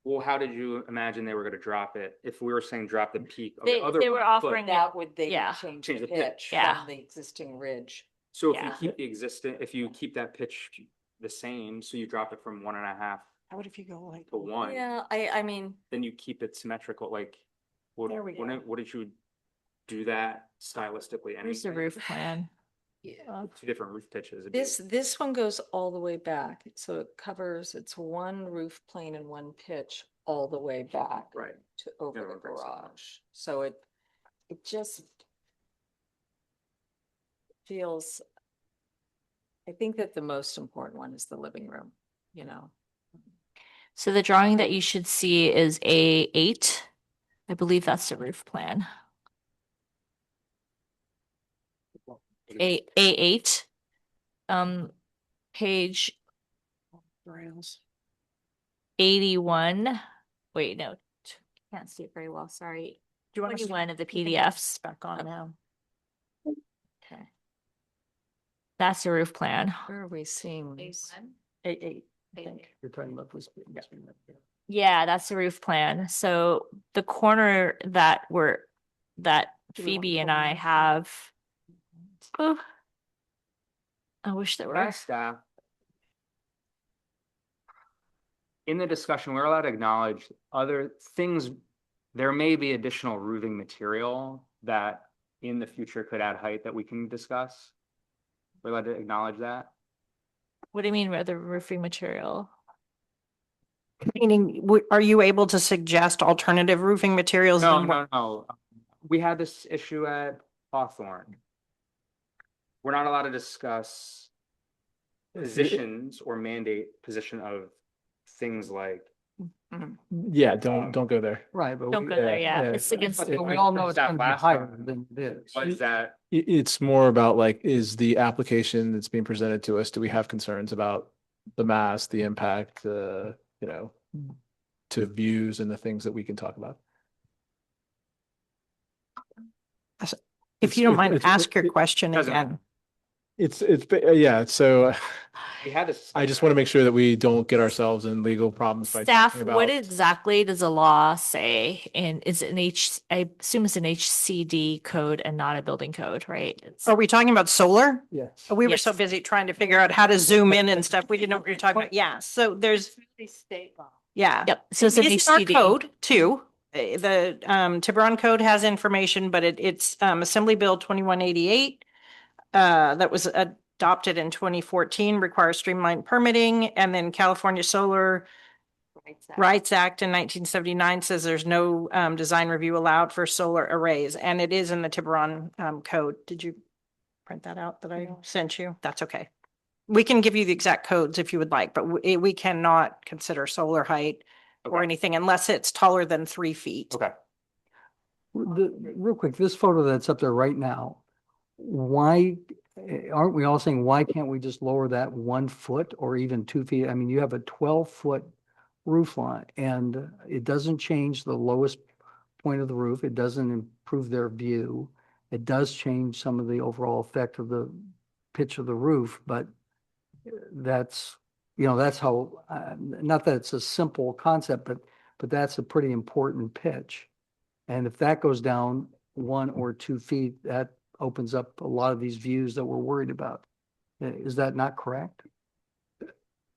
Speaker 6: well, how did you imagine they were gonna drop it? If we were saying drop the peak of the other.
Speaker 5: They were
Speaker 6: foot?
Speaker 5: offering
Speaker 3: That would, they
Speaker 5: Yeah.
Speaker 3: would change
Speaker 6: Change
Speaker 3: the
Speaker 6: the pitch.
Speaker 3: pitch
Speaker 5: Yeah.
Speaker 3: from the existing ridge.
Speaker 6: So if you
Speaker 5: Yeah.
Speaker 6: keep the existing, if you keep that pitch the same, so you drop it from 1.5
Speaker 4: How would if you go like?
Speaker 6: to 1,
Speaker 3: Yeah, I mean,
Speaker 6: then you keep it symmetrical, like, what,
Speaker 4: There we go.
Speaker 6: what did you, do that stylistically
Speaker 5: Here's the
Speaker 6: anyway.
Speaker 5: roof plan.
Speaker 6: Two different roof pitches. It'd be-
Speaker 3: This one goes all the way back, so it covers, it's one roof plane and one pitch all the way back.
Speaker 6: Right.
Speaker 3: To over
Speaker 6: Yeah,
Speaker 3: the
Speaker 6: right, so-
Speaker 3: garage, so it just feels, I think that the most important one is the living room, you know.
Speaker 5: So the drawing that you should see is A8. I believe that's the roof plan. A8. Page
Speaker 4: Rails.
Speaker 5: 81. Wait, no, can't see it very well. Sorry.
Speaker 4: Do you want to
Speaker 5: 21 of the PDFs.
Speaker 4: back on now?
Speaker 5: Okay. That's the roof plan.
Speaker 3: Where are we seeing these?
Speaker 4: Eight.
Speaker 7: You're talking about this.
Speaker 5: Yeah, that's the roof plan. So the corner that
Speaker 4: Do we want
Speaker 5: Phoebe and
Speaker 4: full
Speaker 5: I
Speaker 4: roof?
Speaker 5: have. Oh, I wish there were.
Speaker 6: Ask staff. In the discussion, we're allowed to acknowledge other things. There may be additional roofing material that in the future could add height that we can discuss. We're allowed to acknowledge that.
Speaker 5: What do you mean by the roofing material?
Speaker 4: Meaning, are you able to suggest alternative roofing materials?
Speaker 6: No,
Speaker 4: than what-
Speaker 6: no. We had this issue at Hawthorne. We're not allowed to discuss positions or mandate position of things like.
Speaker 1: Yeah, don't go there.
Speaker 7: Right, but.
Speaker 5: Don't
Speaker 7: we-
Speaker 5: go there, yeah. It's
Speaker 6: But
Speaker 5: against
Speaker 6: the-
Speaker 5: the
Speaker 7: But we
Speaker 5: law.
Speaker 7: all know it's
Speaker 6: That
Speaker 7: gonna be
Speaker 6: last
Speaker 7: higher
Speaker 6: time
Speaker 7: than it is.
Speaker 6: Was that
Speaker 1: It's more about like, is the application that's being presented to us, do we have concerns about the mass, the impact, to views and the things that we can talk about?
Speaker 4: If you don't mind,
Speaker 1: it's-
Speaker 4: ask your question
Speaker 6: doesn't-
Speaker 4: again.
Speaker 1: Yeah, so
Speaker 6: we had this.
Speaker 1: I just want to make sure that we don't get ourselves in legal problems by
Speaker 5: Staff,
Speaker 1: talking
Speaker 5: what
Speaker 1: about.
Speaker 5: exactly does the law say? And is it I assume it's an HCD code and not a building code, right? It's-
Speaker 4: Are we talking about solar?
Speaker 1: Yes.
Speaker 4: We were so
Speaker 5: Yes.
Speaker 4: busy trying to figure out how to zoom in and stuff. We didn't know what you're talking about. Yeah, so there's, yeah.
Speaker 5: Yep, so it's an
Speaker 4: It's our
Speaker 5: HCD.
Speaker 4: code too. The Tiburon code has information, but it's Assembly Bill 2188. That was adopted in 2014, requires streamlined permitting, and then California Solar Rights Act in 1979 says there's no design review allowed for solar arrays, and it is in the Tiburon code. Did you print that out that I sent you? That's okay. We can give you the exact codes if you would like, but we cannot consider solar height or
Speaker 6: Okay.
Speaker 4: anything unless it's taller than 3 feet.
Speaker 6: Okay.
Speaker 7: Real quick, this photo that's up there right now, why, aren't we all saying, why can't we just lower that 1 foot or even 2 feet? I mean, you have a 12-foot roof line and it doesn't change the lowest point of the roof. It doesn't improve their view. It does change some of the overall effect of the pitch of the roof, but that's, that's how, not that it's a simple concept, but that's a pretty important pitch. And if that goes down 1 or 2 feet, that opens up a lot of these views that we're worried about. Is that not correct?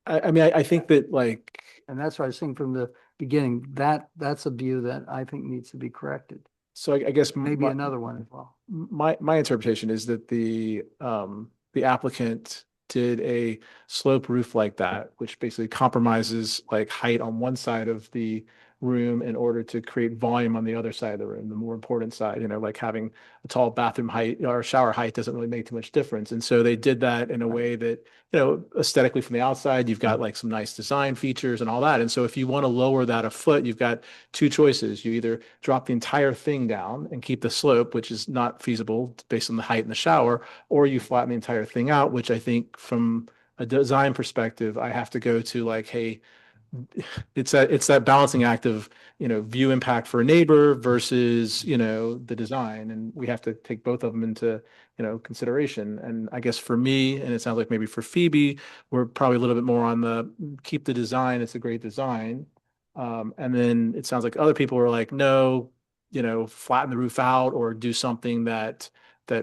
Speaker 1: I mean, I think that like,
Speaker 7: And that's what I was saying from the beginning, that's a view that I think needs to be corrected.
Speaker 1: so I guess.
Speaker 7: Maybe
Speaker 1: my-
Speaker 7: another one as well.
Speaker 1: My interpretation is that the applicant did a slope roof like that, which basically compromises like height on one side of the room in order to create volume on the other side of the room, the more important side, like having a tall bathroom height or shower height doesn't really make too much difference. And so they did that in a way that, aesthetically from the outside, you've got like some nice design features and all that. And so if you want to lower that a foot, you've got two choices. You either drop the entire thing down and keep the slope, which is not feasible based on the height in the shower, or you flatten the entire thing out, which I think from a design perspective, I have to go to like, hey, it's that balancing act of, view impact for a neighbor versus, the design. And we have to take both of them into, consideration. And I guess for me, and it sounds like maybe for Phoebe, we're probably a little bit more on the keep the design. It's a great design. And then it sounds like other people were like, no, flatten the roof out or do something that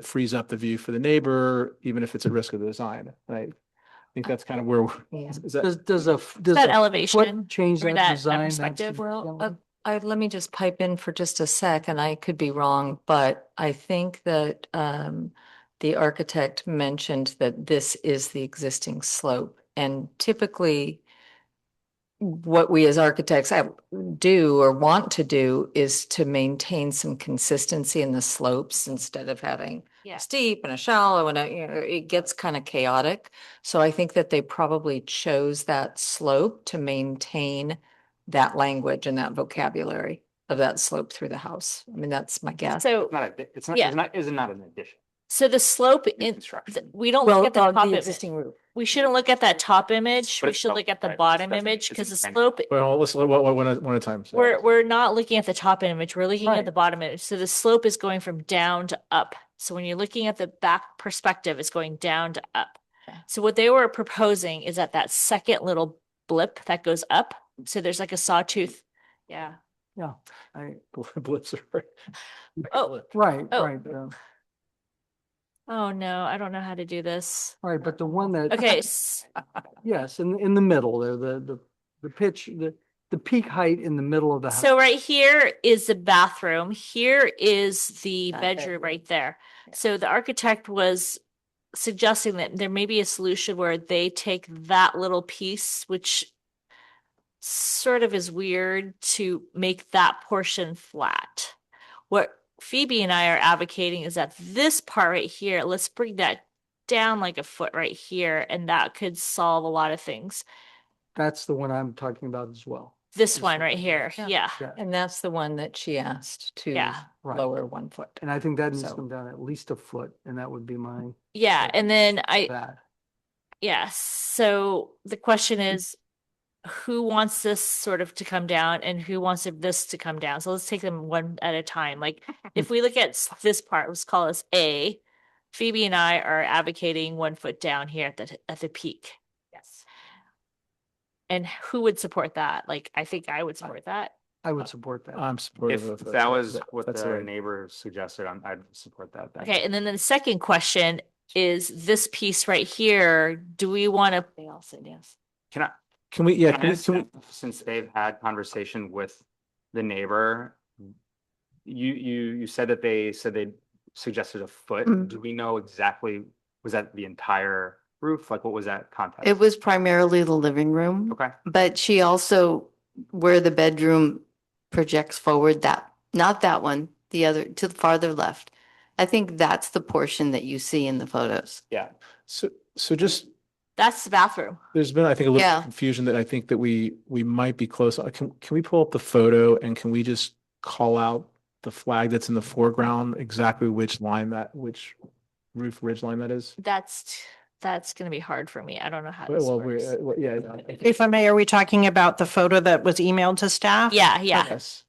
Speaker 1: frees up the view for the neighbor, even if it's at risk of the design. Right. I think that's kind of where,
Speaker 3: Yeah.
Speaker 1: is that,
Speaker 7: Does a
Speaker 5: That
Speaker 7: foot
Speaker 5: elevation
Speaker 7: change
Speaker 5: or
Speaker 7: that
Speaker 5: that
Speaker 7: design?
Speaker 5: perspective.
Speaker 3: Well, Let me just pipe in for just a sec, and I could be wrong, but I think that the architect mentioned that this is the existing slope. And typically, what we as architects do or want to do is to maintain some consistency in the slopes instead of having
Speaker 5: Yeah.
Speaker 3: a steep and a shallow and it gets kind of chaotic. So I think that they probably chose that slope to maintain that language and that vocabulary of that slope through the house. I mean, that's my guess.
Speaker 5: So,
Speaker 6: It's not,
Speaker 5: Yeah.
Speaker 6: is not an addition.
Speaker 5: so the slope in,
Speaker 6: construction.
Speaker 5: we don't
Speaker 3: Well,
Speaker 5: look at the top
Speaker 3: the
Speaker 5: image.
Speaker 3: existing roof.
Speaker 5: We shouldn't look at that top image.
Speaker 6: But
Speaker 5: We
Speaker 6: it's
Speaker 5: should
Speaker 6: not-
Speaker 5: look at the
Speaker 6: right,
Speaker 5: bottom
Speaker 6: that's-
Speaker 5: image
Speaker 6: it's
Speaker 5: because the
Speaker 6: intentional.
Speaker 5: slope,
Speaker 1: Well, let's, one at a time. So-
Speaker 5: we're not looking at the top image. We're looking at
Speaker 3: Right.
Speaker 5: the bottom image. So the slope is going from down to up. So when you're looking at the back perspective, it's going down to up.
Speaker 3: Okay.
Speaker 5: So what they were proposing is that second little blip that goes up. So there's like a sawtooth. Yeah.
Speaker 7: Yeah, I,
Speaker 1: Blips are.
Speaker 5: Oh,
Speaker 7: right,
Speaker 5: Oh.
Speaker 7: right.
Speaker 5: oh no, I don't know how to do this.
Speaker 7: All right, but the one that.
Speaker 5: Okay.
Speaker 7: Yes, in the middle there, the pitch, the peak height in the middle of the house.
Speaker 5: So right here is the bathroom. Here is the
Speaker 3: That
Speaker 5: bedroom
Speaker 3: bedroom.
Speaker 5: right there.
Speaker 3: Yeah.
Speaker 5: So the architect was suggesting that there may be a solution where they take that little piece, which sort of is weird, to make that portion flat. What Phoebe and I are advocating is that this part right here, let's bring that down like a foot right here, and that could solve a lot of things.
Speaker 7: That's the one I'm talking about as well.
Speaker 5: This
Speaker 7: This
Speaker 5: one
Speaker 7: one,
Speaker 5: right here,
Speaker 3: yeah.
Speaker 5: yeah.
Speaker 7: Yeah,
Speaker 3: And that's the one that she asked to
Speaker 5: Yeah.
Speaker 7: Right.
Speaker 3: lower 1 foot.
Speaker 7: and I think that needs to
Speaker 3: So-
Speaker 7: come down at least a foot, and that would be my,
Speaker 5: Yeah, and then
Speaker 7: that.
Speaker 5: yes, so the question is, who wants this sort of to come down and who wants this to come down? So let's take them one at a time. Like, if we look at this part, let's call this A. Phoebe and I are advocating 1 foot down here at the peak.
Speaker 3: Yes.
Speaker 5: And who would support that? Like, I think I would support that.
Speaker 7: I would support that.
Speaker 1: I'm supportive
Speaker 6: If
Speaker 1: of
Speaker 6: that was
Speaker 1: that-
Speaker 6: what
Speaker 1: that's
Speaker 6: the
Speaker 1: a-
Speaker 6: neighbor suggested, I'd support that. then.
Speaker 5: Okay, and then the second question is this piece right here, do we want to? They all said yes.
Speaker 6: Can I,
Speaker 1: Can we, yeah,
Speaker 6: can I ask, since they've had conversation with the neighbor, you said that they suggested a foot.
Speaker 13: Mm.
Speaker 6: Do we know exactly, was that the entire roof? Like, what was that context?
Speaker 13: It was primarily the living room,
Speaker 6: Okay,
Speaker 13: but she also, where the bedroom projects forward, that, not that one, the other, to the farther left. I think that's the portion that you see in the photos.
Speaker 6: yeah.
Speaker 1: so just,
Speaker 5: That's the bathroom.
Speaker 1: there's been, I think, a little
Speaker 13: Yeah.
Speaker 1: confusion that I think that we might be close. Can we pull up the photo and can we just call out the flag that's in the foreground, exactly which roof ridge line that is?
Speaker 5: That's gonna be hard for me. I don't know how this
Speaker 1: Well,
Speaker 5: works.
Speaker 1: yeah.
Speaker 4: If I may, are we talking about the photo that was emailed to staff?
Speaker 5: Yeah, yeah.
Speaker 1: Yes.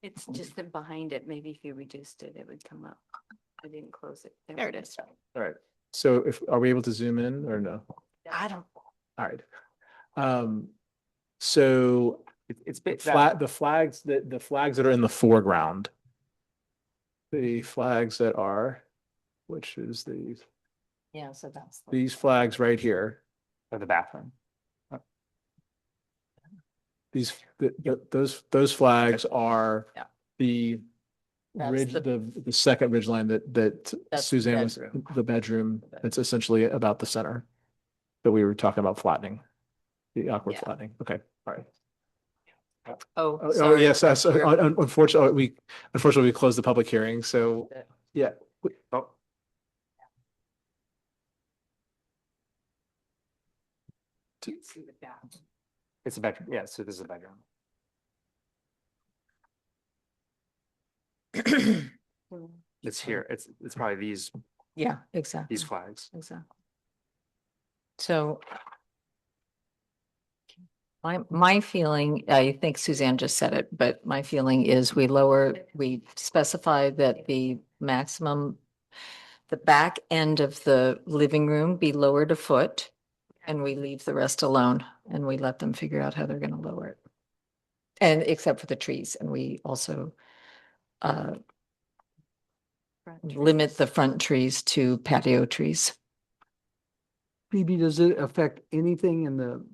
Speaker 3: It's just that behind it, maybe if you reduced it, it would come up. I didn't close it.
Speaker 4: There it is.
Speaker 1: All right. So are we able to zoom in or no?
Speaker 4: I don't,
Speaker 1: All right. So
Speaker 6: It's
Speaker 1: the flags that are in the foreground. The flags that are, which is
Speaker 3: Yeah, so that's.
Speaker 1: these flags right here.
Speaker 6: of the bathroom.
Speaker 1: Those flags are
Speaker 3: Yeah.
Speaker 1: the
Speaker 3: That's
Speaker 1: ridge,
Speaker 3: the-
Speaker 1: the second ridge line that
Speaker 3: That's the
Speaker 1: Suzanne was,
Speaker 3: bedroom.
Speaker 1: the bedroom, that's essentially about the center. That we were talking about flattening, the awkward
Speaker 3: Yeah.
Speaker 1: flattening. Okay, all right.
Speaker 3: Oh,
Speaker 1: Oh, yes,
Speaker 3: sorry.
Speaker 1: unfortunately, we closed the public hearing, so, yeah.
Speaker 6: Oh, it's a bedroom. Yeah, so this is a bedroom. It's here. It's probably
Speaker 3: Yeah, exactly.
Speaker 6: these flags.
Speaker 3: Exactly. So my feeling, I think Suzanne just said it, but my feeling is we specify that the maximum, the back end of the living room be lowered a foot and we leave the rest alone and we let them figure out how they're going to lower it. And except for the trees, and we also limit the front trees to patio trees.
Speaker 7: Phoebe, does it affect anything in the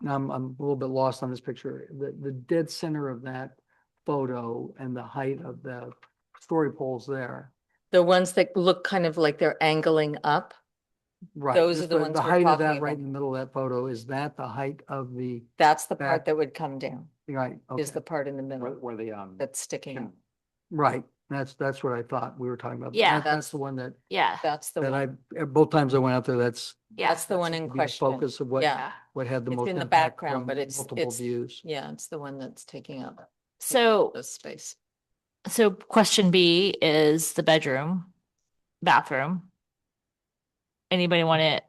Speaker 7: now I'm a little bit lost on this picture. The dead center of that photo and the height of the story poles there.
Speaker 3: The ones that look kind of like they're angling up.
Speaker 7: Right.
Speaker 3: Those
Speaker 7: just
Speaker 3: are the ones
Speaker 7: The
Speaker 3: we're
Speaker 7: height of
Speaker 3: talking
Speaker 7: that right
Speaker 3: about.
Speaker 7: in the middle of that photo, is that the height of the,
Speaker 3: That's the part
Speaker 7: Back.
Speaker 3: that would come down,
Speaker 7: right,
Speaker 3: is the
Speaker 7: okay,
Speaker 3: part in the
Speaker 6: Where,
Speaker 3: middle
Speaker 6: where the,
Speaker 3: that's sticking out.
Speaker 7: right. That's what I thought we were talking about.
Speaker 5: Yeah.
Speaker 7: That's the one
Speaker 5: Yeah,
Speaker 3: That's the
Speaker 7: that
Speaker 3: one.
Speaker 7: both times I went out there, that's
Speaker 3: That's the one
Speaker 7: seemed
Speaker 3: in
Speaker 7: to be the
Speaker 3: question.
Speaker 7: focus of what,
Speaker 3: Yeah,
Speaker 7: what had the
Speaker 3: it's
Speaker 7: most
Speaker 3: in the
Speaker 7: impact
Speaker 3: background,
Speaker 7: from
Speaker 3: but it's,
Speaker 7: multiple
Speaker 3: it's,
Speaker 7: views.
Speaker 3: yeah, it's the one that's taking up
Speaker 5: so,
Speaker 3: the space.
Speaker 5: so question B is the bedroom, bathroom. Anybody want it?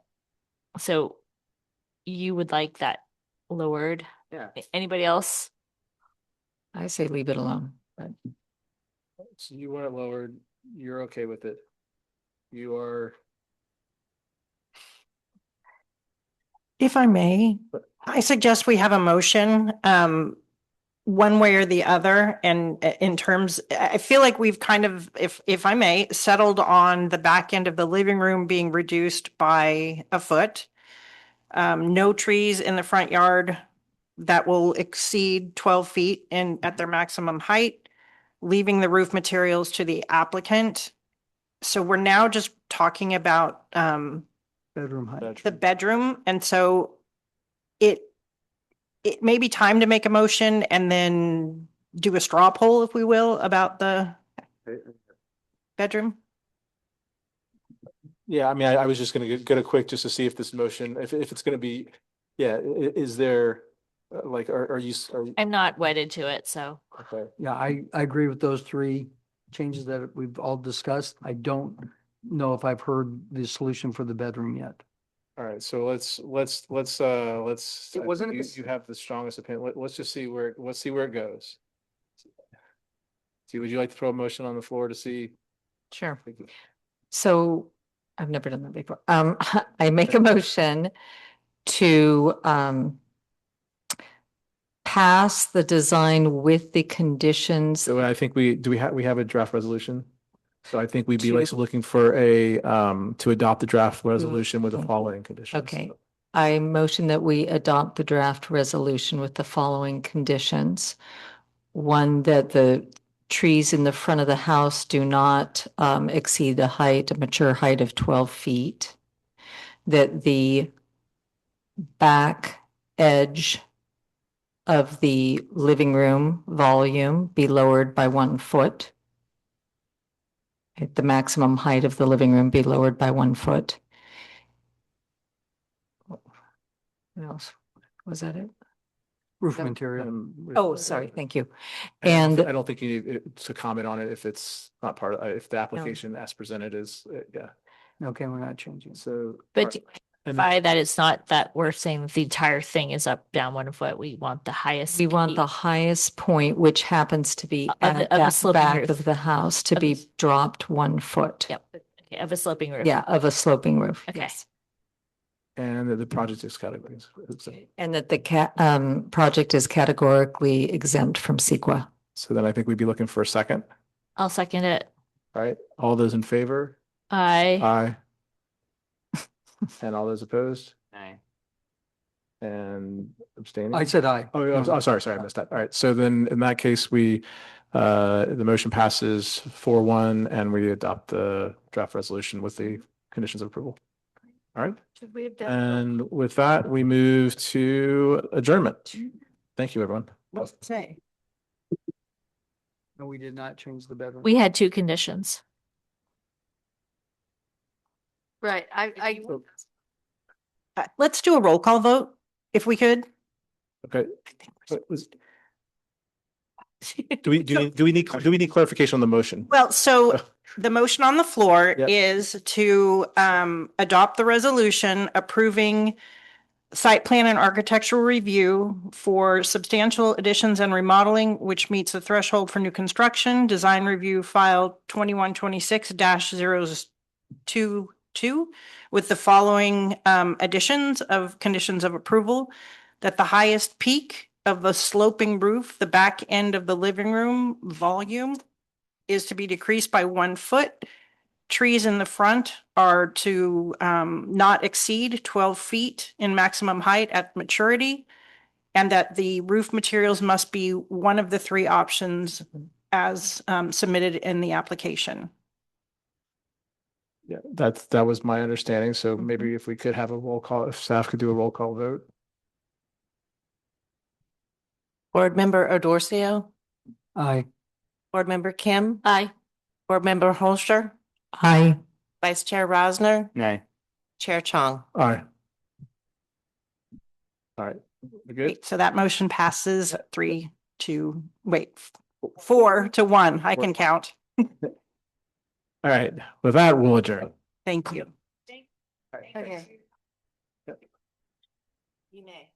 Speaker 5: So you would like that lowered?
Speaker 6: yeah.
Speaker 5: Anybody else?
Speaker 3: I say leave it alone, but
Speaker 1: So you want it lowered, you're okay with it. You are,
Speaker 4: If I may, I suggest we have a motion, one way or the other. And in terms, I feel like we've kind of, if I may, settled on the back end of the living room being reduced by a foot. No trees in the front yard that will exceed 12 feet in, at their maximum height, leaving the roof materials to the applicant. So we're now just talking about,
Speaker 7: Bedroom height.
Speaker 4: the bedroom, and so it may be time to make a motion and then do a straw poll, if we will, about the bedroom.
Speaker 1: yeah, I mean, I was just gonna get a quick, just to see if this motion, if it's gonna be, yeah, is there, like, are you,
Speaker 5: I'm not wedded to it, so.
Speaker 1: okay.
Speaker 7: Yeah, I agree with those three changes that we've all discussed. I don't know if I've heard the solution for the bedroom yet.
Speaker 1: All right, so let's,
Speaker 6: It wasn't
Speaker 1: you,
Speaker 6: this-
Speaker 1: you have the strongest opinion. Let's just see let's see where it goes. See, would you like to throw a motion on the floor to see?
Speaker 3: sure. So I've never done that before. I make a motion to pass the design with the conditions.
Speaker 1: So I think we have a draft resolution? So I think we'd be like
Speaker 3: To-
Speaker 1: looking for a, to adopt the draft resolution with the following conditions.
Speaker 3: Okay, I motion that we adopt the draft resolution with the following conditions. One, that the trees in the front of the house do not exceed a mature height of 12 feet. That the back edge of the living room volume be lowered by 1 foot. At the maximum height of the living room be lowered by 1 foot. What else? Was that it?
Speaker 7: Roof
Speaker 3: Yep.
Speaker 7: material.
Speaker 3: Oh, sorry, thank you.
Speaker 1: And
Speaker 3: And
Speaker 1: I don't think you need to comment on it if it's not part of, if the application as presented is, yeah,
Speaker 7: Okay, we're not changing.
Speaker 1: so.
Speaker 5: But
Speaker 1: And-
Speaker 5: by that, it's not that we're saying that the entire thing is up, down 1 foot. We want the highest.
Speaker 3: we want
Speaker 5: peak.
Speaker 3: the highest point, which happens to be
Speaker 5: Of the-
Speaker 3: at
Speaker 5: of the
Speaker 3: that
Speaker 5: sloping
Speaker 3: back
Speaker 5: roof.
Speaker 3: of the house to
Speaker 5: Of the
Speaker 3: be
Speaker 5: s-
Speaker 3: dropped 1 foot.
Speaker 5: Yep, okay, of a sloping roof.
Speaker 3: Yeah, of a sloping roof.
Speaker 5: Okay.
Speaker 3: Yes.
Speaker 1: And the project is categories.
Speaker 3: And that the project is categorically exempt from CEQA.
Speaker 1: So then I think we'd be looking for a second.
Speaker 5: I'll second it.
Speaker 1: All right, all those in favor?
Speaker 5: I,
Speaker 1: Aye. And all those opposed
Speaker 6: Aye.
Speaker 1: and abstaining?
Speaker 7: I said aye.
Speaker 1: Oh, I'm sorry, I missed that. All right, so then in that case, the motion passes 4-1 and we adopt the draft resolution with the conditions of approval. All right,
Speaker 5: should we have done?
Speaker 1: and with that, we move to adjournment. Thank you, everyone.
Speaker 4: What's it say?
Speaker 7: No, we did not change the bedroom.
Speaker 5: We had 2 conditions.
Speaker 13: Right, I,
Speaker 4: Let's do a roll call vote, if we could.
Speaker 1: Okay. Do we need clarification on the motion?
Speaker 4: Well, so the motion on the floor
Speaker 1: Yep.
Speaker 4: is to adopt the resolution approving site plan and architectural review for substantial additions and remodeling, which meets the threshold for new construction, design review file 2126-022 with the following additions of conditions of approval, that the highest peak of the sloping roof, the back end of the living room volume is to be decreased by 1 foot. Trees in the front are to not exceed 12 feet in maximum height at maturity. and that the roof materials must be one of the three options as submitted in the application.
Speaker 1: Yeah, that was my understanding. So maybe if we could have a roll call, if staff could do a roll call vote.
Speaker 2: Board Member Odorcio,
Speaker 7: Aye.
Speaker 2: Board Member Kim,
Speaker 5: Aye.
Speaker 2: Board Member Holster,
Speaker 11: Aye.
Speaker 2: Vice Chair Rosner,
Speaker 6: Nay.
Speaker 2: Chair Chong.
Speaker 1: Aye. All right, we're good.
Speaker 4: Great. So that motion passes 4-1. I can count.
Speaker 1: All right, with that, we'll adjourn.
Speaker 4: Thank you.
Speaker 13: Okay.
Speaker 2: You may.